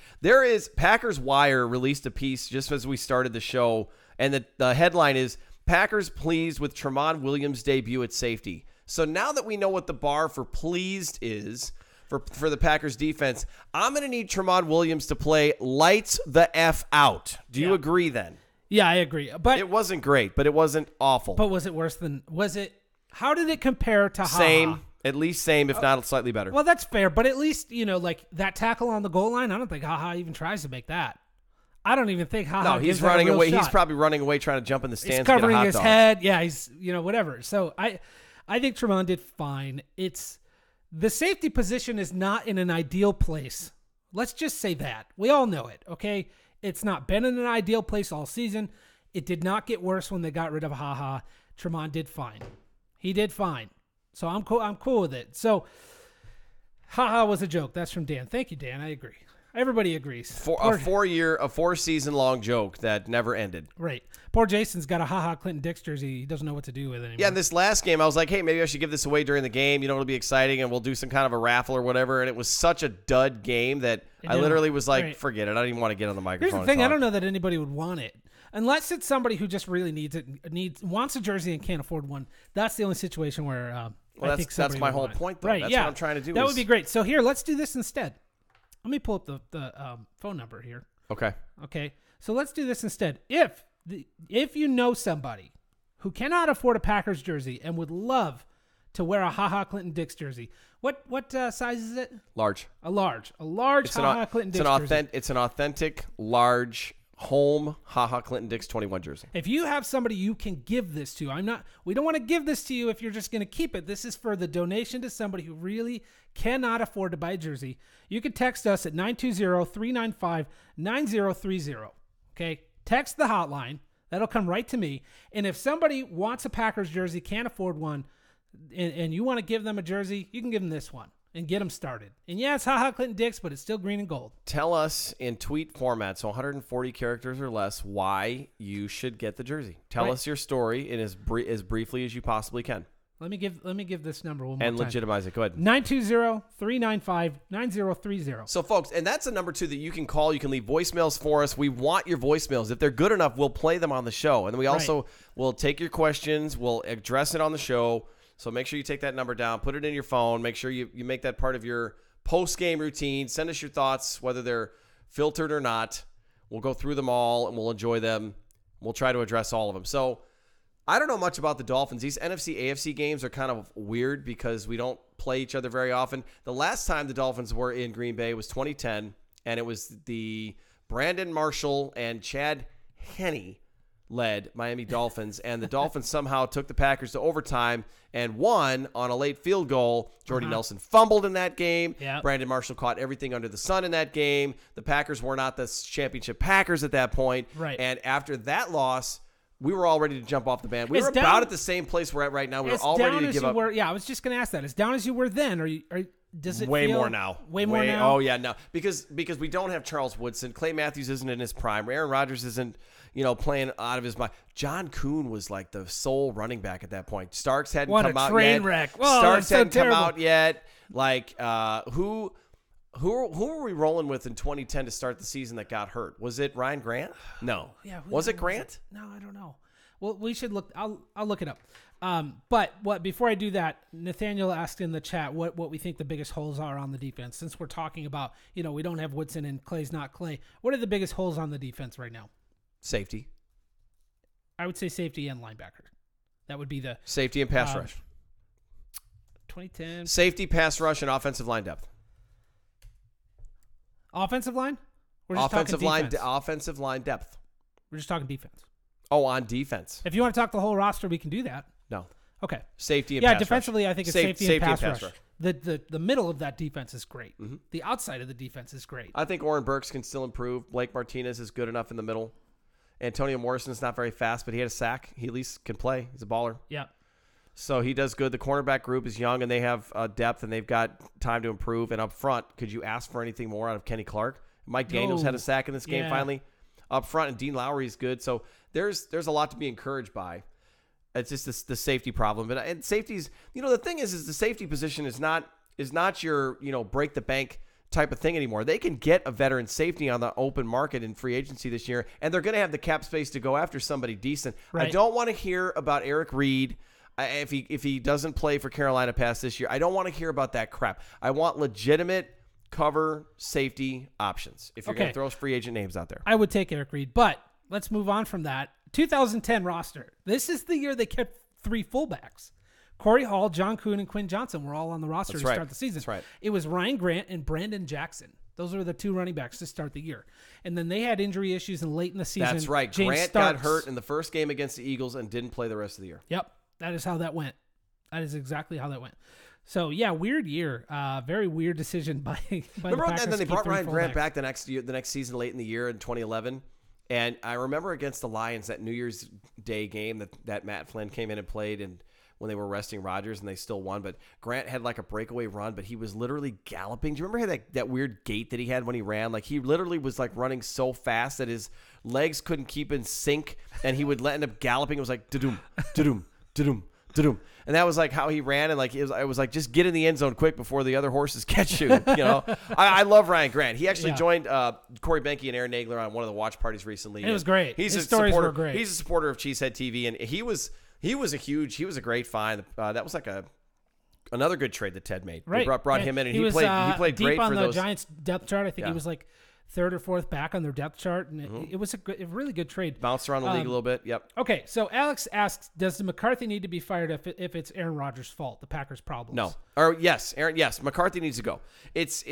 Packers Wire released a piece just as we started the show, and the headline is Packers pleased with Tramon Williams' debut at safety. So now that we know what the bar for pleased is for the Packers defense, I'm going to need Tramon Williams to play lights the F out. Do you agree then? Yeah, I agree. But it wasn't great, but it wasn't awful. But was it worse than, how did it compare to Same, at least same, if not slightly better. Well, that's fair, but at least, like that tackle on the goal line, I don't think HaHa even tries to make that. I don't even think HaHa he's running away. He's probably running away trying to jump in the stands. He's covering his head. Yeah, he's, whatever. So I think Tramon did fine. The safety position is not in an ideal place. Let's just say that. We all know it, okay? It's not been in an ideal place all season. It did not get worse when they got rid of HaHa. Tremont did fine. He did fine. So I'm cool with it. So HaHa was a joke. That's from Dan. Thank you, Dan. I agree. Everybody agrees. A 4-season long joke that never ended. Right. Poor Jason's got a HaHa Clinton Dix jersey. He doesn't know what to do with it anymore. Yeah, in this last game, I was like, hey, maybe I should give this away during the game. It'll be exciting, and we'll do some kind of a raffle or whatever. And it was such a dud game that I literally was like, forget it. I don't even want to get on the microphone. Here's the thing. I don't know that anybody would want it. Unless it's somebody who just really wants a jersey and can't afford one. That's the only situation where I think that's my whole point, though. Right, that's what I'm trying to do. That would be great. So here, let's do this instead. Let me pull up the phone number here. Okay. So let's do this instead. If you know somebody who cannot afford a Packers jersey and would love to wear a HaHa Clinton Dix jersey, what size is it? Large. A large HaHa Clinton Dix jersey. It's an authentic, large, home HaHa Clinton Dix 21 jersey. If you have somebody you can give this to, we don't want to give this to you if you're just going to keep it. This is for the donation to somebody who really cannot afford to buy a jersey. You can text us at 920-395-9030. Okay? Text the hotline. That'll come right to me. And if somebody wants a Packers jersey, can't afford one, and you want to give them a jersey, you can give them this one and get them started. And yeah, it's HaHa Clinton Dix, but it's still green and gold. Tell us in tweet format, so 140 characters or less, why you should get the jersey. Tell us your story in as briefly as you possibly can. Let me give this number one more time. And legitimize it. Go ahead. 920-395-9030. So, folks, and that's a number, too, that you can call. You can leave voicemails for us. We want your voicemails. If they're good enough, we'll play them on the show. And then we also will take your questions. We'll address it on the show. So make sure you take that number down, put it in your phone, make sure you make that part of your post-game routine. Send us your thoughts, whether they're filtered or not. We'll go through them all, and we'll enjoy them. We'll try to address all of them. So I don't know much about the Dolphins. These NFC, AFC games are kind of weird because we don't play each other very often. The last time the Dolphins were in Green Bay was 2010, and it was the Brandon Marshall and Chad Henne led Miami Dolphins, and the Dolphins somehow took the Packers to overtime and won on a late field goal. Jordy Nelson fumbled in that game. Yep. Brandon Marshall caught everything under the sun in that game. The Packers were not the championship Packers at that point. Right. And after that loss, we were all ready to jump off the band. We were about at the same place we're at right now. We were all ready to give up. I was just going to ask that. As down as you were then, does it way feel more now? Way more now? Oh, yeah, no. Because we don't have Charles Woodson. Clay Matthews isn't in his prime. Aaron Rodgers isn't, playing out of his mind. John Kuhn was like the sole running back at that point. Starks hadn't come out yet. What a train wreck. Oh, Starks hadn't come out yet. Like, who were we rolling with in 2010 to start the season that got hurt? Was it Ryan Grant? No. Yeah. Was it Grant? No, I don't know. Well, we should look. I'll look it up. But before I do that, Nathaniel asked in the chat what we think the biggest holes are on the defense. Since we're talking about, we don't have Woodson and Clay's not Clay. What are the biggest holes on the defense right now? Safety. I would say safety and linebacker. That would be the safety and pass rush. 2010. Safety, pass rush, and offensive line depth. Offensive line? We're just offensive talking defense. Offensive line depth. We're just talking defense. Oh, on defense. If you want to talk the whole roster, we can do that. No. Okay. Safety and pass rush. Defensively, I think it's safety and pass rush. rush. The middle of that defense is great. Mm-hmm. The outside of the defense is great. I think Oren Burks can still improve. Blake Martinez is good enough in the middle. Antonio Morrison is not very fast, but he had a sack. He at least can play. He's a baller. Yeah. So he does good. The cornerback group is young, and they have depth, and they've got time to improve. And up front, could you ask for anything more out of Kenny Clark? Mike Daniels had a sack in this game finally. Up front, and Dean Lowry is good. So there's a lot to be encouraged by. It's just the safety problem. And safety's, the thing is the safety position is not your, break the bank type of thing anymore. They can get a veteran safety on the open market in free agency this year, and they're going to have the cap space to go after somebody decent. Right. I don't want to hear about Eric Reed if he doesn't play for Carolina past this year. I don't want to hear about that crap. I want legitimate cover safety options if you're going to throw free agent names out there. I would take Eric Reed, but let's move on from that. 2010 roster. This is the year they kept 3 fullbacks. Corey Hall, John Kuhn, and Quinn Johnson were all on the roster to start the season. That's right. It was Ryan Grant and Brandon Jackson. Those were the 2 running backs to start the year. And then they had injury issues and late in the season. That's right. Grant got hurt in the first game against the Eagles and didn't play the rest of the year. Yep. That is how that went. That is exactly how that went. So yeah, weird year. Very weird decision by remember, the Packers. And then they brought Ryan Grant fullbacks back the next season, late in the year in 2011. And I remember against the Lions, that New Year's Day game that Matt Flynn came in and played, and when they were resting Rodgers and they still won. But Grant had like a breakaway run, but he was literally galloping. Do you remember that weird gait that he had when he ran? Like he literally was like running so fast that his legs couldn't keep in sync, and he would end up galloping. It was like da-doom, da-doom, da-doom, da-doom. And that was like how he ran, and like it was like, just get in the end zone quick before the other horses catch you. You know, I love Ryan Grant. He actually joined Corey Benke and Aaron Nagler on one of the watch parties recently. It was great. His stories were great. He's a supporter of Cheesehead TV, and he was a great find. That was like another good trade that Ted made. Right. They brought him in, and he played deep great on for the those Giants depth chart. I think he was like third or fourth back on their depth chart, and it was a really good trade. Bounced around the league a little bit. Yep. Okay, so Alex asks, does the McCarthy need to be fired if it's Aaron Rodgers' fault, the Packers' problems? No. Or yes, Aaron. Yes, McCarthy needs to go. It's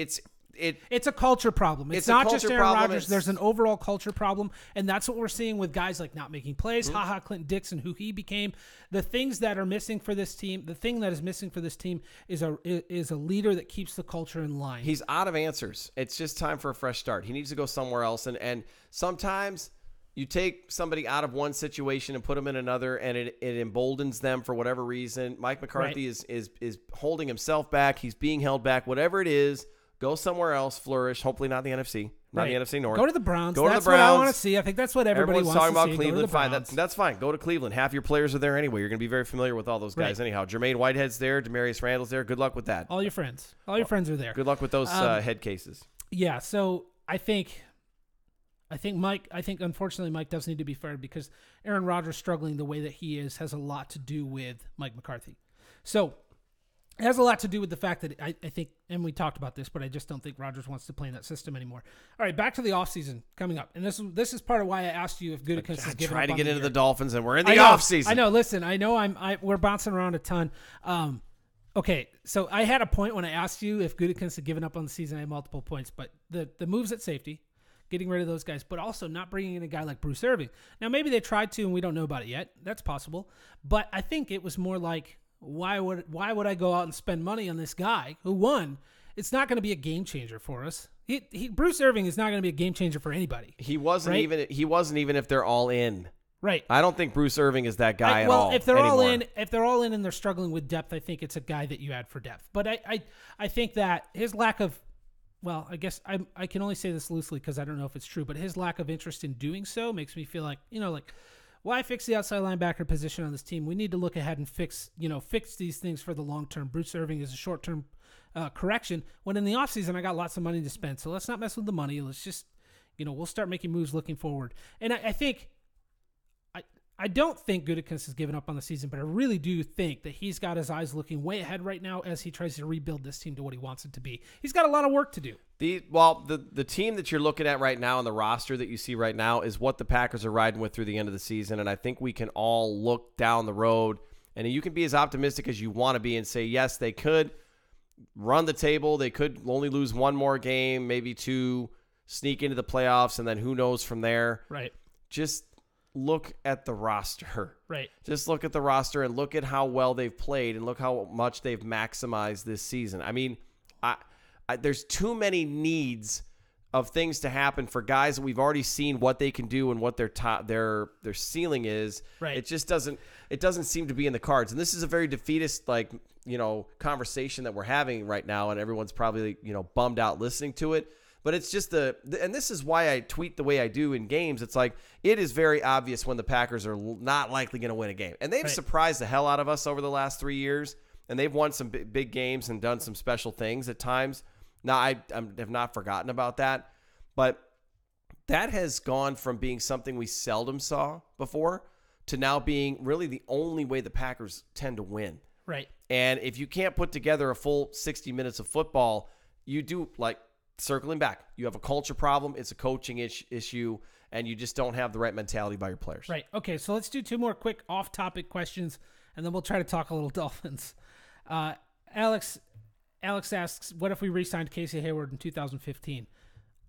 a culture problem. It's not just Aaron Rodgers. There's an overall culture problem, and that's what we're seeing with guys like not making plays. Clinton Dixon, who he became. The things that are missing for this team. The thing that is missing for this team is a leader that keeps the culture in line. He's out of answers. It's just time for a fresh start. He needs to go somewhere else. And sometimes you take somebody out of one situation and put them in another, and it emboldens them for whatever reason. Mike McCarthy is holding himself back. He's being held back. Whatever it is. Go somewhere else, flourish. Hopefully not the NFC, not the NFC North. Go to the Browns. That's to the Browns. What I want to see. I think that's what everybody Everyone's wants to see. talking about Cleveland. Fine, that's fine. Go to Cleveland. Half your players are there anyway. You're going to be very familiar with all those guys anyhow. Jermaine Whitehead's there. Demarius Randall's there. Good luck with that. All your friends. All your friends are there. Good luck with those head cases. Yeah. So I think Mike. I think unfortunately Mike does need to be fired because Aaron Rodgers struggling the way that he is has a lot to do with Mike McCarthy. So. It has a lot to do with the fact that I think, and we talked about this, but I just don't think Rodgers wants to play in that system anymore. All right, back to the offseason coming up. And this is part of why I asked you if Gutekunst is giving up on the year. Try to get into the Dolphins, and we're in the offseason. I know. Listen, I know we're bouncing around a ton. Okay, so I had a point when I asked you if Gutekunst had given up on the season. I had multiple points, but the moves at safety, getting rid of those guys, but also not bringing in a guy like Bruce Irving. Now, maybe they tried to, and we don't know about it yet. That's possible. But I think it was more like, why would I go out and spend money on this guy who won? It's not going to be a game changer for us. Bruce Irving is not going to be a game changer for anybody. He wasn't even if they're all in. Right. I don't think Bruce Irving is that guy at all. Well, if they're anymore. all in and they're struggling with depth, I think it's a guy that you add for depth. But I think that his lack of, well, I guess I can only say this loosely because I don't know if it's true, but his lack of interest in doing so makes me feel like, why fix the outside linebacker position on this team? We need to look ahead and fix these things for the long term. Bruce Irving is a short term correction. When in the offseason, I got lots of money to spend. So let's not mess with the money. Let's just, we'll start making moves looking forward. And I think, I don't think Gutekunst has given up on the season, but I really do think that he's got his eyes looking way ahead right now as he tries to rebuild this team to what he wants it to be. He's got a lot of work to do. The team that you're looking at right now and the roster that you see right now is what the Packers are riding with through the end of the season, and I think we can all look down the road, and you can be as optimistic as you want to be and say, yes, they could run the table. They could only lose one more game, maybe two, sneak into the playoffs, and then who knows from there. Right. Just look at the roster. Right. Just look at the roster and look at how well they've played and look how much they've maximized this season. I mean, there's too many needs of things to happen for guys that we've already seen what they can do and what their ceiling is. Right. It just doesn't seem to be in the cards. And this is a very defeatist conversation that we're having right now, and everyone's probably bummed out listening to it. But it's just and this is why I tweet the way I do in games. It's like, it is very obvious when the Packers are not likely going to win a game. And they've surprised the hell out of us over the last 3 years. And they've won some big games and done some special things at times. Now, I have not forgotten about that. But that has gone from being something we seldom saw before to now being really the only way the Packers tend to win. Right. And if you can't put together a full 60 minutes of football, you do, circling back, you have a culture problem, it's a coaching issue, and you just don't have the right mentality by your players. Right. Okay, so let's do two more quick off-topic questions, and then we'll try to talk a little Dolphins. Alex asks, what if we re-signed Casey Hayward in 2015?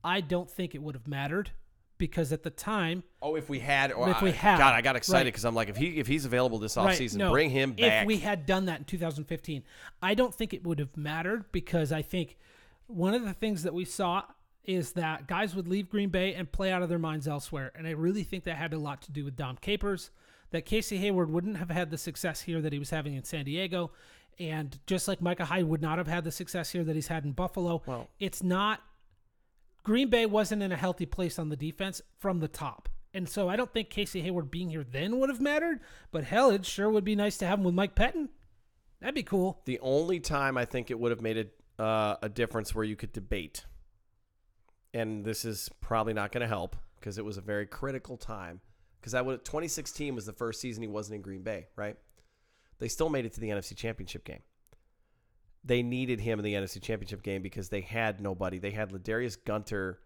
I don't think it would have mattered because at the time, if we had, God, I got excited because I'm like, if he's available this offseason, bring him back. If we had done that in 2015, I don't think it would have mattered, because I think one of the things that we saw is that guys would leave Green Bay and play out of their minds elsewhere. And I really think that had a lot to do with Dom Capers, that Casey Hayward wouldn't have had the success here that he was having in San Diego. And just like Micah Hyde would not have had the success here that he's had in Buffalo. Well, Green Bay wasn't in a healthy place on the defense from the top. And so I don't think Casey Hayward being here then would have mattered. But hell, it sure would be nice to have him with Mike Pettin. That'd be cool. The only time I think it would have made a difference where you could debate, and this is probably not going to help because it was a very critical time, because 2016 was the first season he wasn't in Green Bay, right? They still made it to the NFC Championship game. They needed him in the NFC Championship game because they had nobody. They had Ladarius Gunter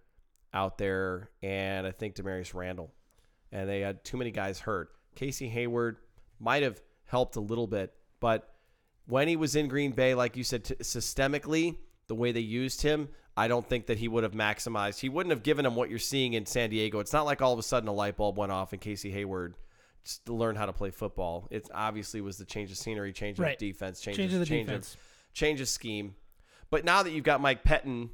out there and I think Demarius Randall. And they had too many guys hurt. Casey Hayward might have helped a little bit, but when he was in Green Bay, like you said, systemically, the way they used him, I don't think that he would have maximized. He wouldn't have given him what you're seeing in San Diego. It's not like all of a sudden a light bulb went off and Casey Hayward just to learn how to play football. It obviously was the change of scenery, change of defense, change of scheme. But now that you've got Mike Pettin,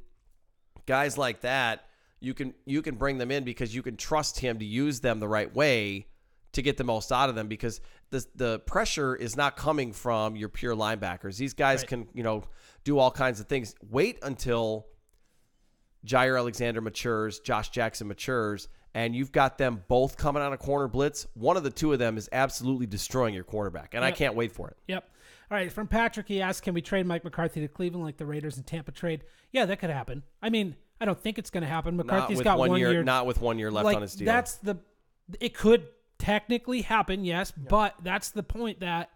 guys like that, you can bring them in because you can trust him to use them the right way to get the most out of them, because the pressure is not coming from your pure linebackers. These guys can, do all kinds of things. Wait until Jair Alexander matures, Josh Jackson matures, and you've got them both coming on a corner blitz. One of the two of them is absolutely destroying your quarterback, and I can't wait for it. Yep. All right, from Patrick, he asked, can we trade Mike McCarthy to Cleveland like the Raiders and Tampa trade? Yeah, that could happen. I mean, I don't think it's going to happen. McCarthy's got 1 year. Not with 1 year left on his deal. It could technically happen, yes, but that's the point that,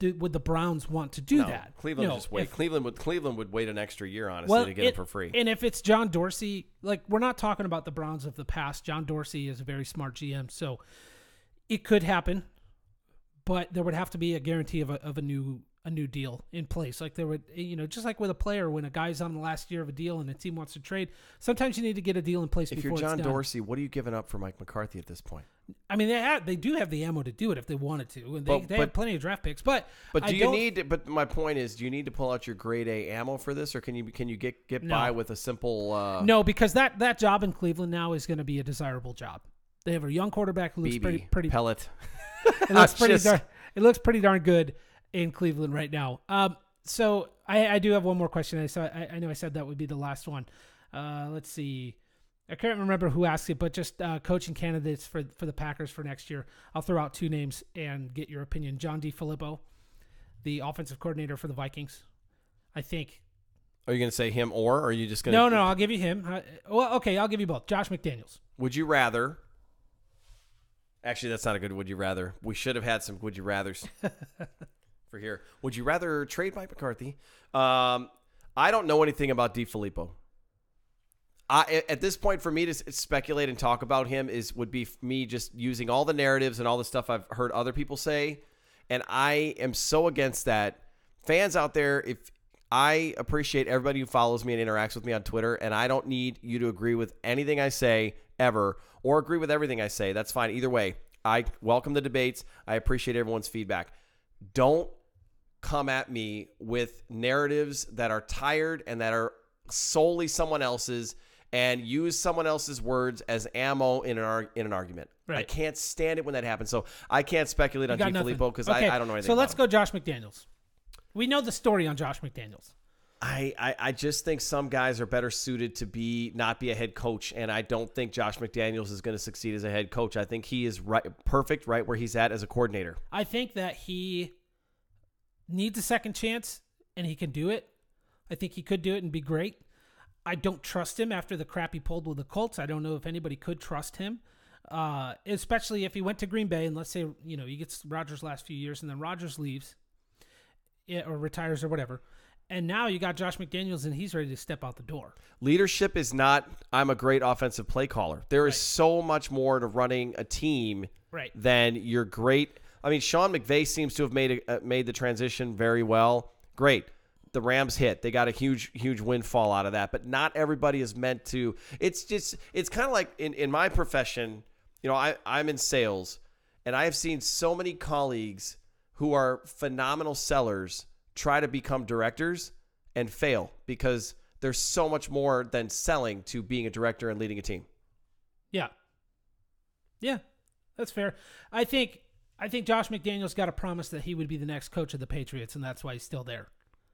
would the Browns want to do that? Cleveland would just wait. Cleveland would wait an extra year, honestly, to get him for free. And if it's John Dorsey, we're not talking about the Browns of the past. John Dorsey is a very smart GM, so it could happen, but there would have to be a guarantee of a new deal in place. Like there would, just like with a player, when a guy's on the last year of a deal and a team wants to trade, sometimes you need to get a deal in place before it's done. If you're John Dorsey, what are you giving up for Mike McCarthy at this point? I mean, they do have the ammo to do it if they wanted to, and they have plenty of draft picks. But But my point is, do you need to pull out your grade A ammo for this, or can you get by with a simple? No, because that job in Cleveland now is going to be a desirable job. They have a young quarterback who looks pretty pellet. It looks pretty darn good in Cleveland right now. So I do have one more question. I know I said that would be the last one. Let's see. I can't remember who asked it, but just coaching candidates for the Packers for next year. I'll throw out two names and get your opinion. John DeFilippo, the offensive coordinator for the Vikings. I think. Are you going to say him or are you just going to? No, I'll give you him. Okay, I'll give you both. Josh McDaniels. Would you rather? Actually, that's not a good would you rather. We should have had some would you rathers for here. Would you rather trade Mike McCarthy? I don't know anything about DeFilippo. At this point, for me to speculate and talk about him would be me just using all the narratives and all the stuff I've heard other people say, and I am so against that. Fans out there, if I appreciate everybody who follows me and interacts with me on Twitter, and I don't need you to agree with anything I say ever or agree with everything I say. That's fine. Either way, I welcome the debates. I appreciate everyone's feedback. Don't come at me with narratives that are tired and that are solely someone else's, and use someone else's words as ammo in an argument. Right. I can't stand it when that happens. So I can't speculate on DeFilippo because I don't know anything. So let's go Josh McDaniels. We know the story on Josh McDaniels. I just think some guys are better suited to not be a head coach, and I don't think Josh McDaniels is going to succeed as a head coach. I think he is perfect right where he's at as a coordinator. I think that he needs a second chance, and he can do it. I think he could do it and be great. I don't trust him after the crap he pulled with the Colts. I don't know if anybody could trust him, especially if he went to Green Bay and let's say, he gets Rodgers' last few years and then Rodgers leaves or retires or whatever. And now you got Josh McDaniels and he's ready to step out the door. Leadership is not, I'm a great offensive play caller. There is so much more to running a team than you're great. I mean, Sean McVay seems to have made the transition very well. Great. the Rams hit. They got a huge windfall out of that. But not everybody is meant to. It's kind of like in my profession, I'm in sales, and I have seen so many colleagues who are phenomenal sellers try to become directors and fail because there's so much more than selling to being a director and leading a team. Yeah. Yeah, that's fair. I think Josh McDaniels got a promise that he would be the next coach of the Patriots, and that's why he's still there.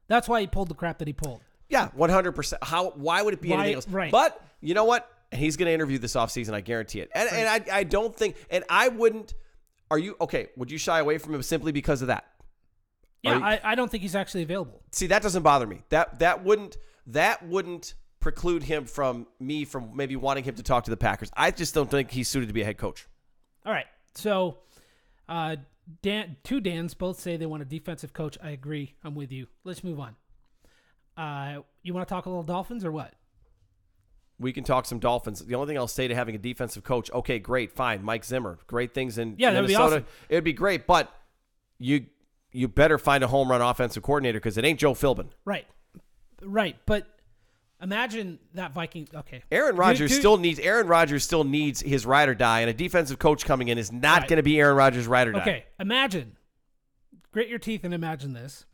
That's why he pulled the crap that he pulled. Yeah, 100%. Why would it be anything else? Right. But you know what? He's going to interview this offseason, I guarantee it. And I don't think, and I wouldn't, would you shy away from him simply because of that? Yeah, I don't think he's actually available. See, that doesn't bother me. That wouldn't preclude him from maybe wanting him to talk to the Packers. I just don't think he's suited to be a head coach. All right. So, two Dans both say they want a defensive coach. I agree. I'm with you. Let's move on. You want to talk a little Dolphins or what? We can talk some Dolphins. The only thing I'll say to having a defensive coach, okay, great, fine. Mike Zimmer, great things in Minnesota. That'd be awesome. It'd be great, but you better find a home run offensive coordinator because it ain't Joe Philbin. Right. But imagine that Viking. Okay. Aaron Rodgers still needs his ride or die, and a defensive coach coming in is not going to be Aaron Rodgers' ride or die. Okay. Imagine. Grit your teeth and imagine this.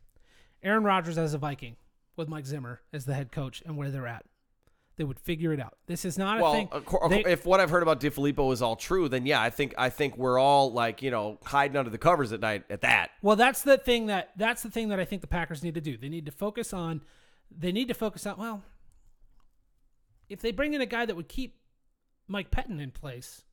Aaron Rodgers as a Viking with Mike Zimmer as the head coach and where they're at. They would figure it out. This is not a thing. If what I've heard about DeFilippo is all true, then yeah, I think we're all hiding under the covers at night at that. Well, that's the thing that I think the Packers need to do. They need to focus on. Well, if they bring in a guy that would keep Mike Pettin in place,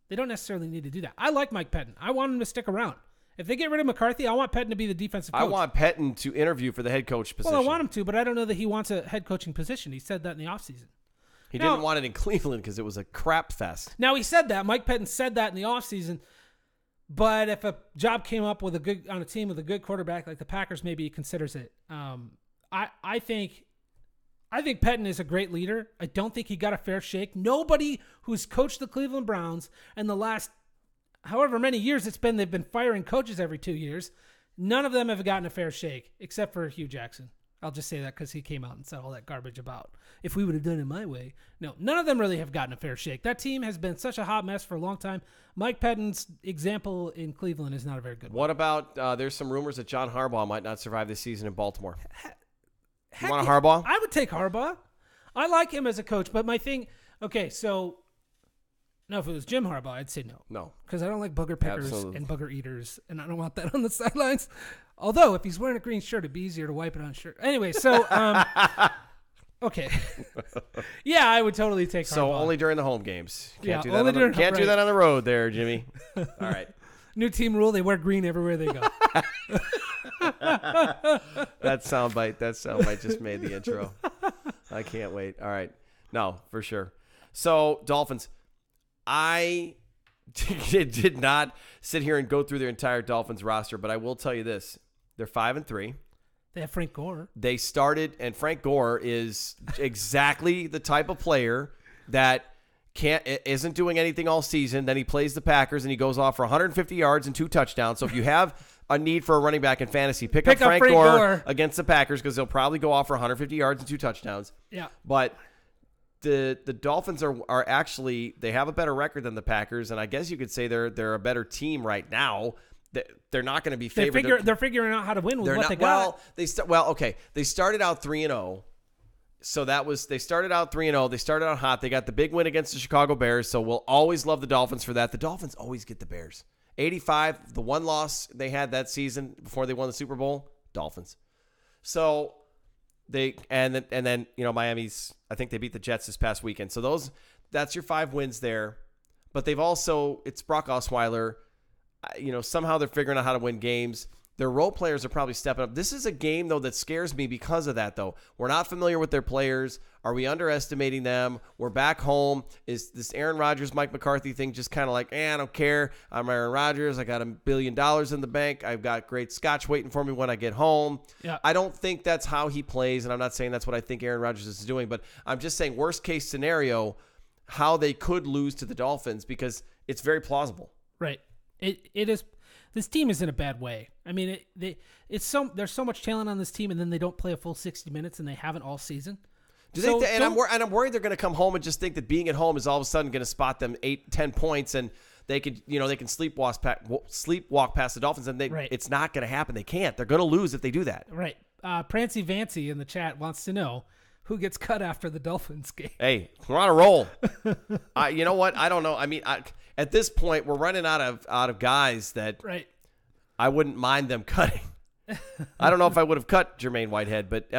they don't necessarily need to do that. I like Mike Pettin. I want him to stick around. If they get rid of McCarthy, I want Pettin to be the defensive coach. I want Pettin to interview for the head coach position. Well, I want him to, but I don't know that he wants a head coaching position. He said that in the offseason. He didn't want it in Cleveland because it was a crap fest. Now, he said that. Mike Pettin said that in the offseason. But if a job came up on a team with a good quarterback like the Packers, maybe he considers it. I think Pettin is a great leader. I don't think he got a fair shake. Nobody who's coached the Cleveland Browns in the last however many years it's been, they've been firing coaches every 2 years. None of them have gotten a fair shake, except for Hugh Jackson. I'll just say that because he came out and said all that garbage about, if we would have done it my way. No, none of them really have gotten a fair shake. That team has been such a hot mess for a long time. Mike Pettin's example in Cleveland is not a very good one. What about, there's some rumors that John Harbaugh might not survive this season in Baltimore. You want a Harbaugh? I would take Harbaugh. I like him as a coach, but my thing, okay, so, no, if it was Jim Harbaugh, I'd say no. No. Because I don't like booger pickers and booger eaters, and I don't want that on the sidelines. Although, if he's wearing a green shirt, it'd be easier to wipe it on a shirt. Anyway, so, okay. Yeah, I would totally take Harbaugh. So only during the home games. Can't do that on the road there, Jimmy. All right. New team rule, they wear green everywhere they go. That soundbite just made the intro. I can't wait. All right. No, for sure. So, Dolphins. I did not sit here and go through their entire Dolphins roster, but I will tell you this. They're 5-3. They have Frank Gore. They started, and Frank Gore is exactly the type of player that isn't doing anything all season. Then he plays the Packers, and he goes off for 150 yards and 2 touchdowns. So if you have a need for a running back in fantasy, pick up Frank Gore against the Packers because they'll probably go off for 150 yards and 2 touchdowns. Yeah. But the Dolphins are actually, they have a better record than the Packers, and I guess you could say they're a better team right now. They're not going to be favored. They're figuring out how to win with what they got. They started out 3-0. So they started out 3-0. They started out hot. They got the big win against the Chicago Bears. So we'll always love the Dolphins for that. The Dolphins always get the Bears. 85, the one loss they had that season before they won the Super Bowl, Dolphins. So and then Miami's, I think they beat the Jets this past weekend. So that's your 5 wins there. But they've also, it's Brock Osweiler. Somehow they're figuring out how to win games. Their role players are probably stepping up. This is a game, though, that scares me because of that, though. We're not familiar with their players. Are we underestimating them? We're back home. Is this Aaron Rodgers, Mike McCarthy thing just kind of like, I don't care. I'm Aaron Rodgers. I got $1 billion in the bank. I've got great scotch waiting for me when I get home. Yeah. I don't think that's how he plays, and I'm not saying that's what I think Aaron Rodgers is doing, but I'm just saying worst case scenario, how they could lose to the Dolphins because it's very plausible. Right. It is. This team is in a bad way. I mean, there's so much talent on this team, and then they don't play a full 60 minutes, and they haven't all season. I'm worried they're going to come home and just think that being at home is all of a sudden going to spot them 8-10 points, and they can sleepwalk past the Dolphins, and it's not going to happen. They can't. They're going to lose if they do that. Right. Prancy Vancy in the chat wants to know who gets cut after the Dolphins game. Hey, we're on a roll. You know what? I don't know. I mean, at this point, we're running out of guys that I wouldn't mind them cutting. I don't know if I would have cut Jermaine Whitehead, but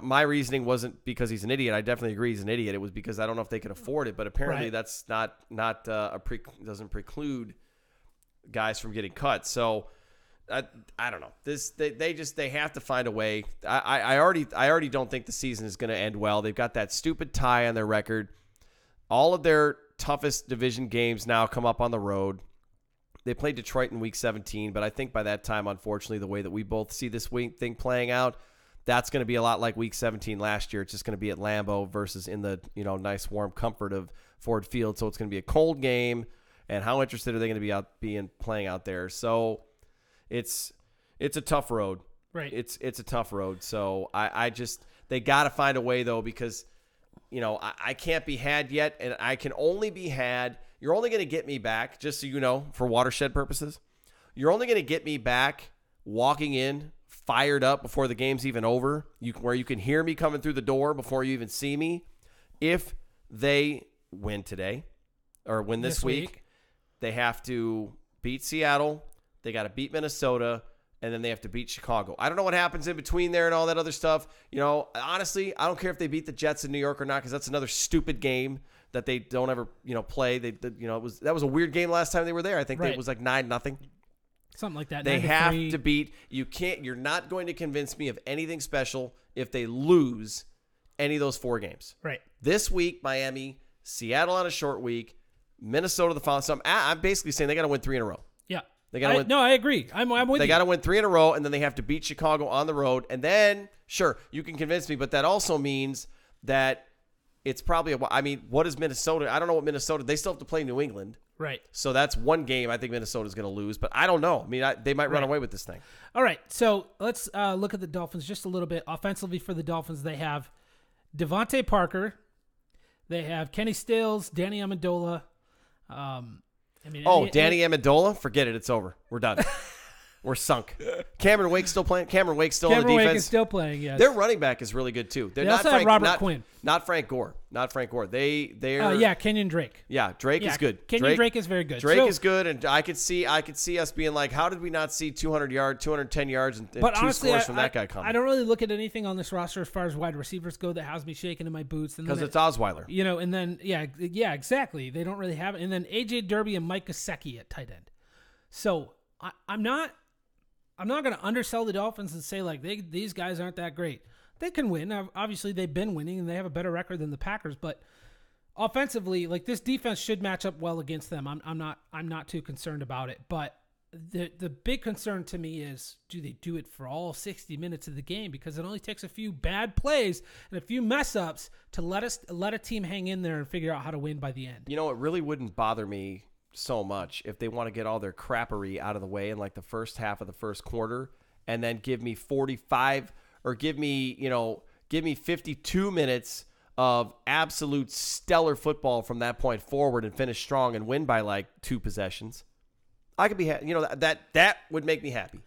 my reasoning wasn't because he's an idiot. I definitely agree he's an idiot. It was because I don't know if they could afford it, but apparently that's doesn't preclude guys from getting cut. So I don't know. They have to find a way. I already don't think the season is going to end well. They've got that stupid tie on their record. All of their toughest division games now come up on the road. They played Detroit in Week 17, but I think by that time, unfortunately, the way that we both see this thing playing out, that's going to be a lot like Week 17 last year. It's just going to be at Lambeau versus in the nice warm comfort of Ford Field. So it's going to be a cold game, and how interested are they going to be playing out there? So it's a tough road. Right. It's a tough road. So they got to find a way though, because I can't be had yet, and I can only be had. You're only going to get me back, just so you know, for watershed purposes. You're only going to get me back walking in, fired up before the game's even over, where you can hear me coming through the door before you even see me. If they win today or win this week, they have to beat Seattle. They got to beat Minnesota, and then they have to beat Chicago. I don't know what happens in between there and all that other stuff. Honestly, I don't care if they beat the Jets in New York or not, because that's another stupid game that they don't ever, play. That was a weird game last time they were there. I think it was like 9-0. Something like that. They have to beat. You're not going to convince me of anything special if they lose any of those 4 games. Right. This week, Miami, Seattle on a short week, Minnesota the following. So I'm basically saying they got to win 3 in a row. Yeah. They got to win. No, I agree. I'm with you. They got to win 3 in a row, and then they have to beat Chicago on the road. And then, sure, you can convince me, but that also means that it's probably what is Minnesota? I don't know what Minnesota. They still have to play New England. Right. So that's one game I think Minnesota's going to lose, but I don't know. I mean, they might run away with this thing. All right. So let's look at the Dolphins just a little bit. Offensively for the Dolphins, they have Devontae Parker. They have Kenny Stills, Danny Amendola. Danny Amendola? Forget it. It's over. We're done. We're sunk. Cameron Wake's still playing. Cameron Wake's still on the defense. Cameron Wake is still playing, yes. Their running back is really good, too. They also have Robert Quinn. Not Frank Gore. Kenyon Drake. Yeah, Drake is good. Kenyon Drake is very good. Drake is good, and I could see us being like, how did we not see 210 yards and but 2 honestly, scores from that guy coming? I don't really look at anything on this roster as far as wide receivers go that has me shaking in my boots. Because it's Osweiler. And then, yeah, exactly. They don't really have it. And then A.J. Derby and Mike Gesicki at tight end. So I'm not going to undersell the Dolphins and say, like, these guys aren't that great. They can win. Obviously, they've been winning, and they have a better record than the Packers. But offensively, like, this defense should match up well against them. I'm not too concerned about it. But the big concern to me is, do they do it for all 60 minutes of the game? Because it only takes a few bad plays and a few mess-ups to let a team hang in there and figure out how to win by the end. It really wouldn't bother me so much if they want to get all their crappery out of the way in like the first half of the first quarter, and then give me 45 or give me 52 minutes of absolute stellar football from that point forward and finish strong and win by like 2 possessions. I could be that would make me happy.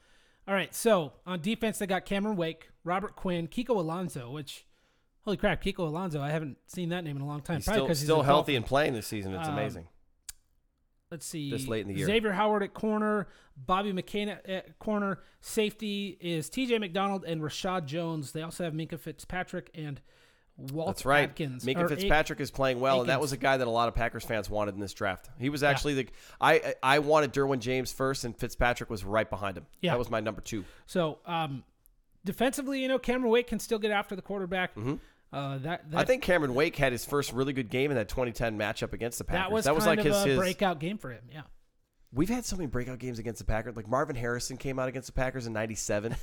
All right, so on defense they got Cameron Wake, Robert Quinn, Kiko Alonso, which holy crap, Kiko Alonso, I haven't seen that name in a long time. He's still healthy and playing this season. It's amazing. Let's see. This late in the year. Xavier Howard at corner, Bobby McCain at corner. Safety is TJ McDonald and Rashad Jones. They also have Minka Fitzpatrick and Walt That's right. Atkins. Minka Fitzpatrick is playing well, and that was a guy that a lot of Packers fans wanted in this draft. He was actually I wanted Derwin James first, and Fitzpatrick was right behind him. Yeah. That was my number 2. So defensively, Cameron Wake can still get after the quarterback. Mm-hmm. I think Cameron Wake had his first really good game in that 2010 matchup against the Packers. That was kind of a breakout game for him, yeah. We've had so many breakout games against the Packers. Like Marvin Harrison came out against the Packers in 97.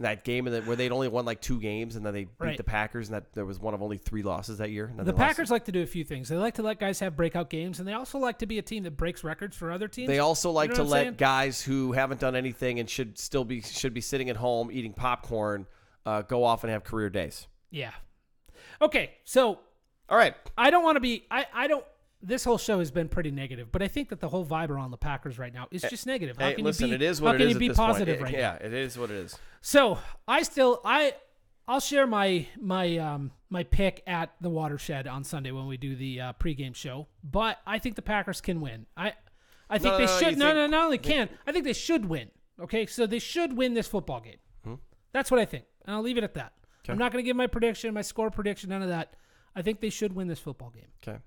that game where they'd only won like 2 games, and then they beat the Packers, and that there was one of only 3 losses that year. The Packers like to do a few things. They like to let guys have breakout games, and they also like to be a team that breaks records for other teams. They also like to let guys who haven't done anything and should be sitting at home eating popcorn go off and have career days. Yeah. Okay, so all right. I don't want to be I don't. This whole show has been pretty negative, but I think that the whole vibe around the Packers right now is just negative. How can listen, you be, it is what it is. How can you be positive right now? Yeah, it is what it is. So I'll share my pick at the Watershed on Sunday when we do the pregame show. But I think the Packers can win. I think they should. Not only can. I think they should win. Okay, so they should win this football game. That's what I think, and I'll leave it at that. Okay. I'm not going to give my prediction, my score prediction, none of that. I think they should win this football game. Okay.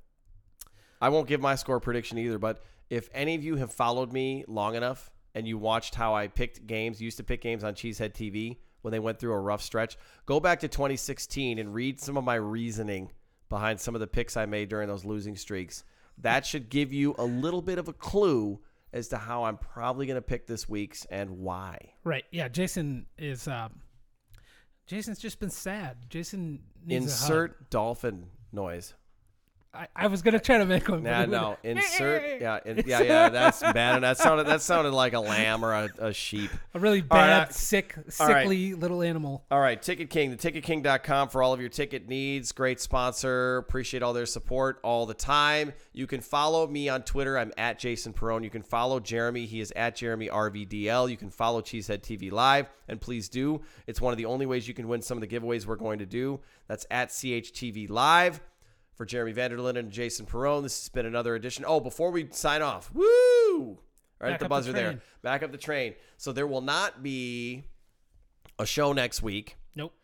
I won't give my score prediction either, but if any of you have followed me long enough and you watched how I picked games, used to pick games on Cheesehead TV when they went through a rough stretch, go back to 2016 and read some of my reasoning behind some of the picks I made during those losing streaks. That should give you a little bit of a clue as to how I'm probably going to pick this week's and why. Right. Yeah, Jason is Jason's just been sad. Jason needs Insert a hug. Dolphin noise. I was gonna try to make one. No. Insert. Yeah. That's bad. That sounded like a lamb or a sheep. A really bad, sickly little animal. All right, Ticket King, theticketking.com for all of your ticket needs. Great sponsor. Appreciate all their support all the time. You can follow me on Twitter. I'm at Jason Perone. You can follow Jeremy. He is at Jeremy RVDL. You can follow Cheesehead TV Live, and please do. It's one of the only ways you can win some of the giveaways we're going to do. That's at CHTV Live. For Jeremy Vanderlinden and Jason Perone, this has been another edition. Oh, before we sign off, woo! Right at the buzzer there. Back up the train. So there will not be a show next week. Nope.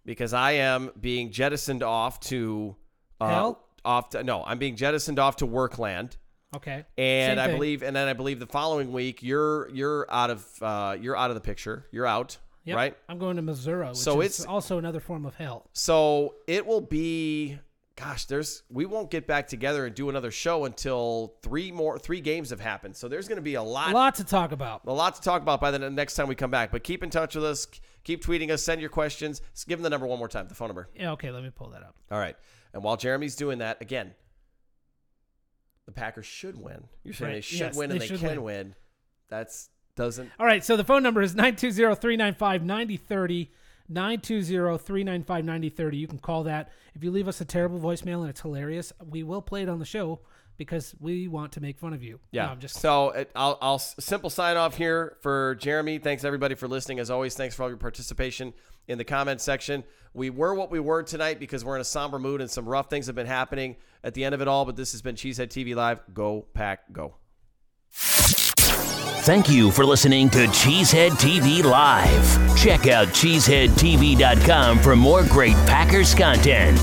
Because I am being jettisoned off to hell. I'm being jettisoned off to Workland. Okay. And I believe the following week you're out of the picture. You're out. Yep. Right. I'm going to Missouri, which is also another form of hell. So it will be. Gosh, we won't get back together and do another show until 3 games have happened. So there's going to be a lot to talk about. A lot to talk about by the next time we come back. But keep in touch with us. Keep tweeting us. Send your questions. Just give them the number one more time, the phone number. Yeah, okay, let me pull that up. All right. And while Jeremy's doing that, again, the Packers should win. You're saying they should win and they can win. That's doesn't. All right, so the phone number is 920-395-9030. 920-395-9030. You can call that. If you leave us a terrible voicemail and it's hilarious, we will play it on the show because we want to make fun of you. Yeah. No, I'll simple sign off here for Jeremy. Thanks everybody for listening. As always, thanks for all your participation in the comment section. We were what we were tonight because we're in a somber mood and some rough things have been happening at the end of it all. But this has been Cheesehead TV Live. Go Pack, go. Thank you for listening to Cheesehead TV Live. Check out cheeseheadtv.com for more great Packers content.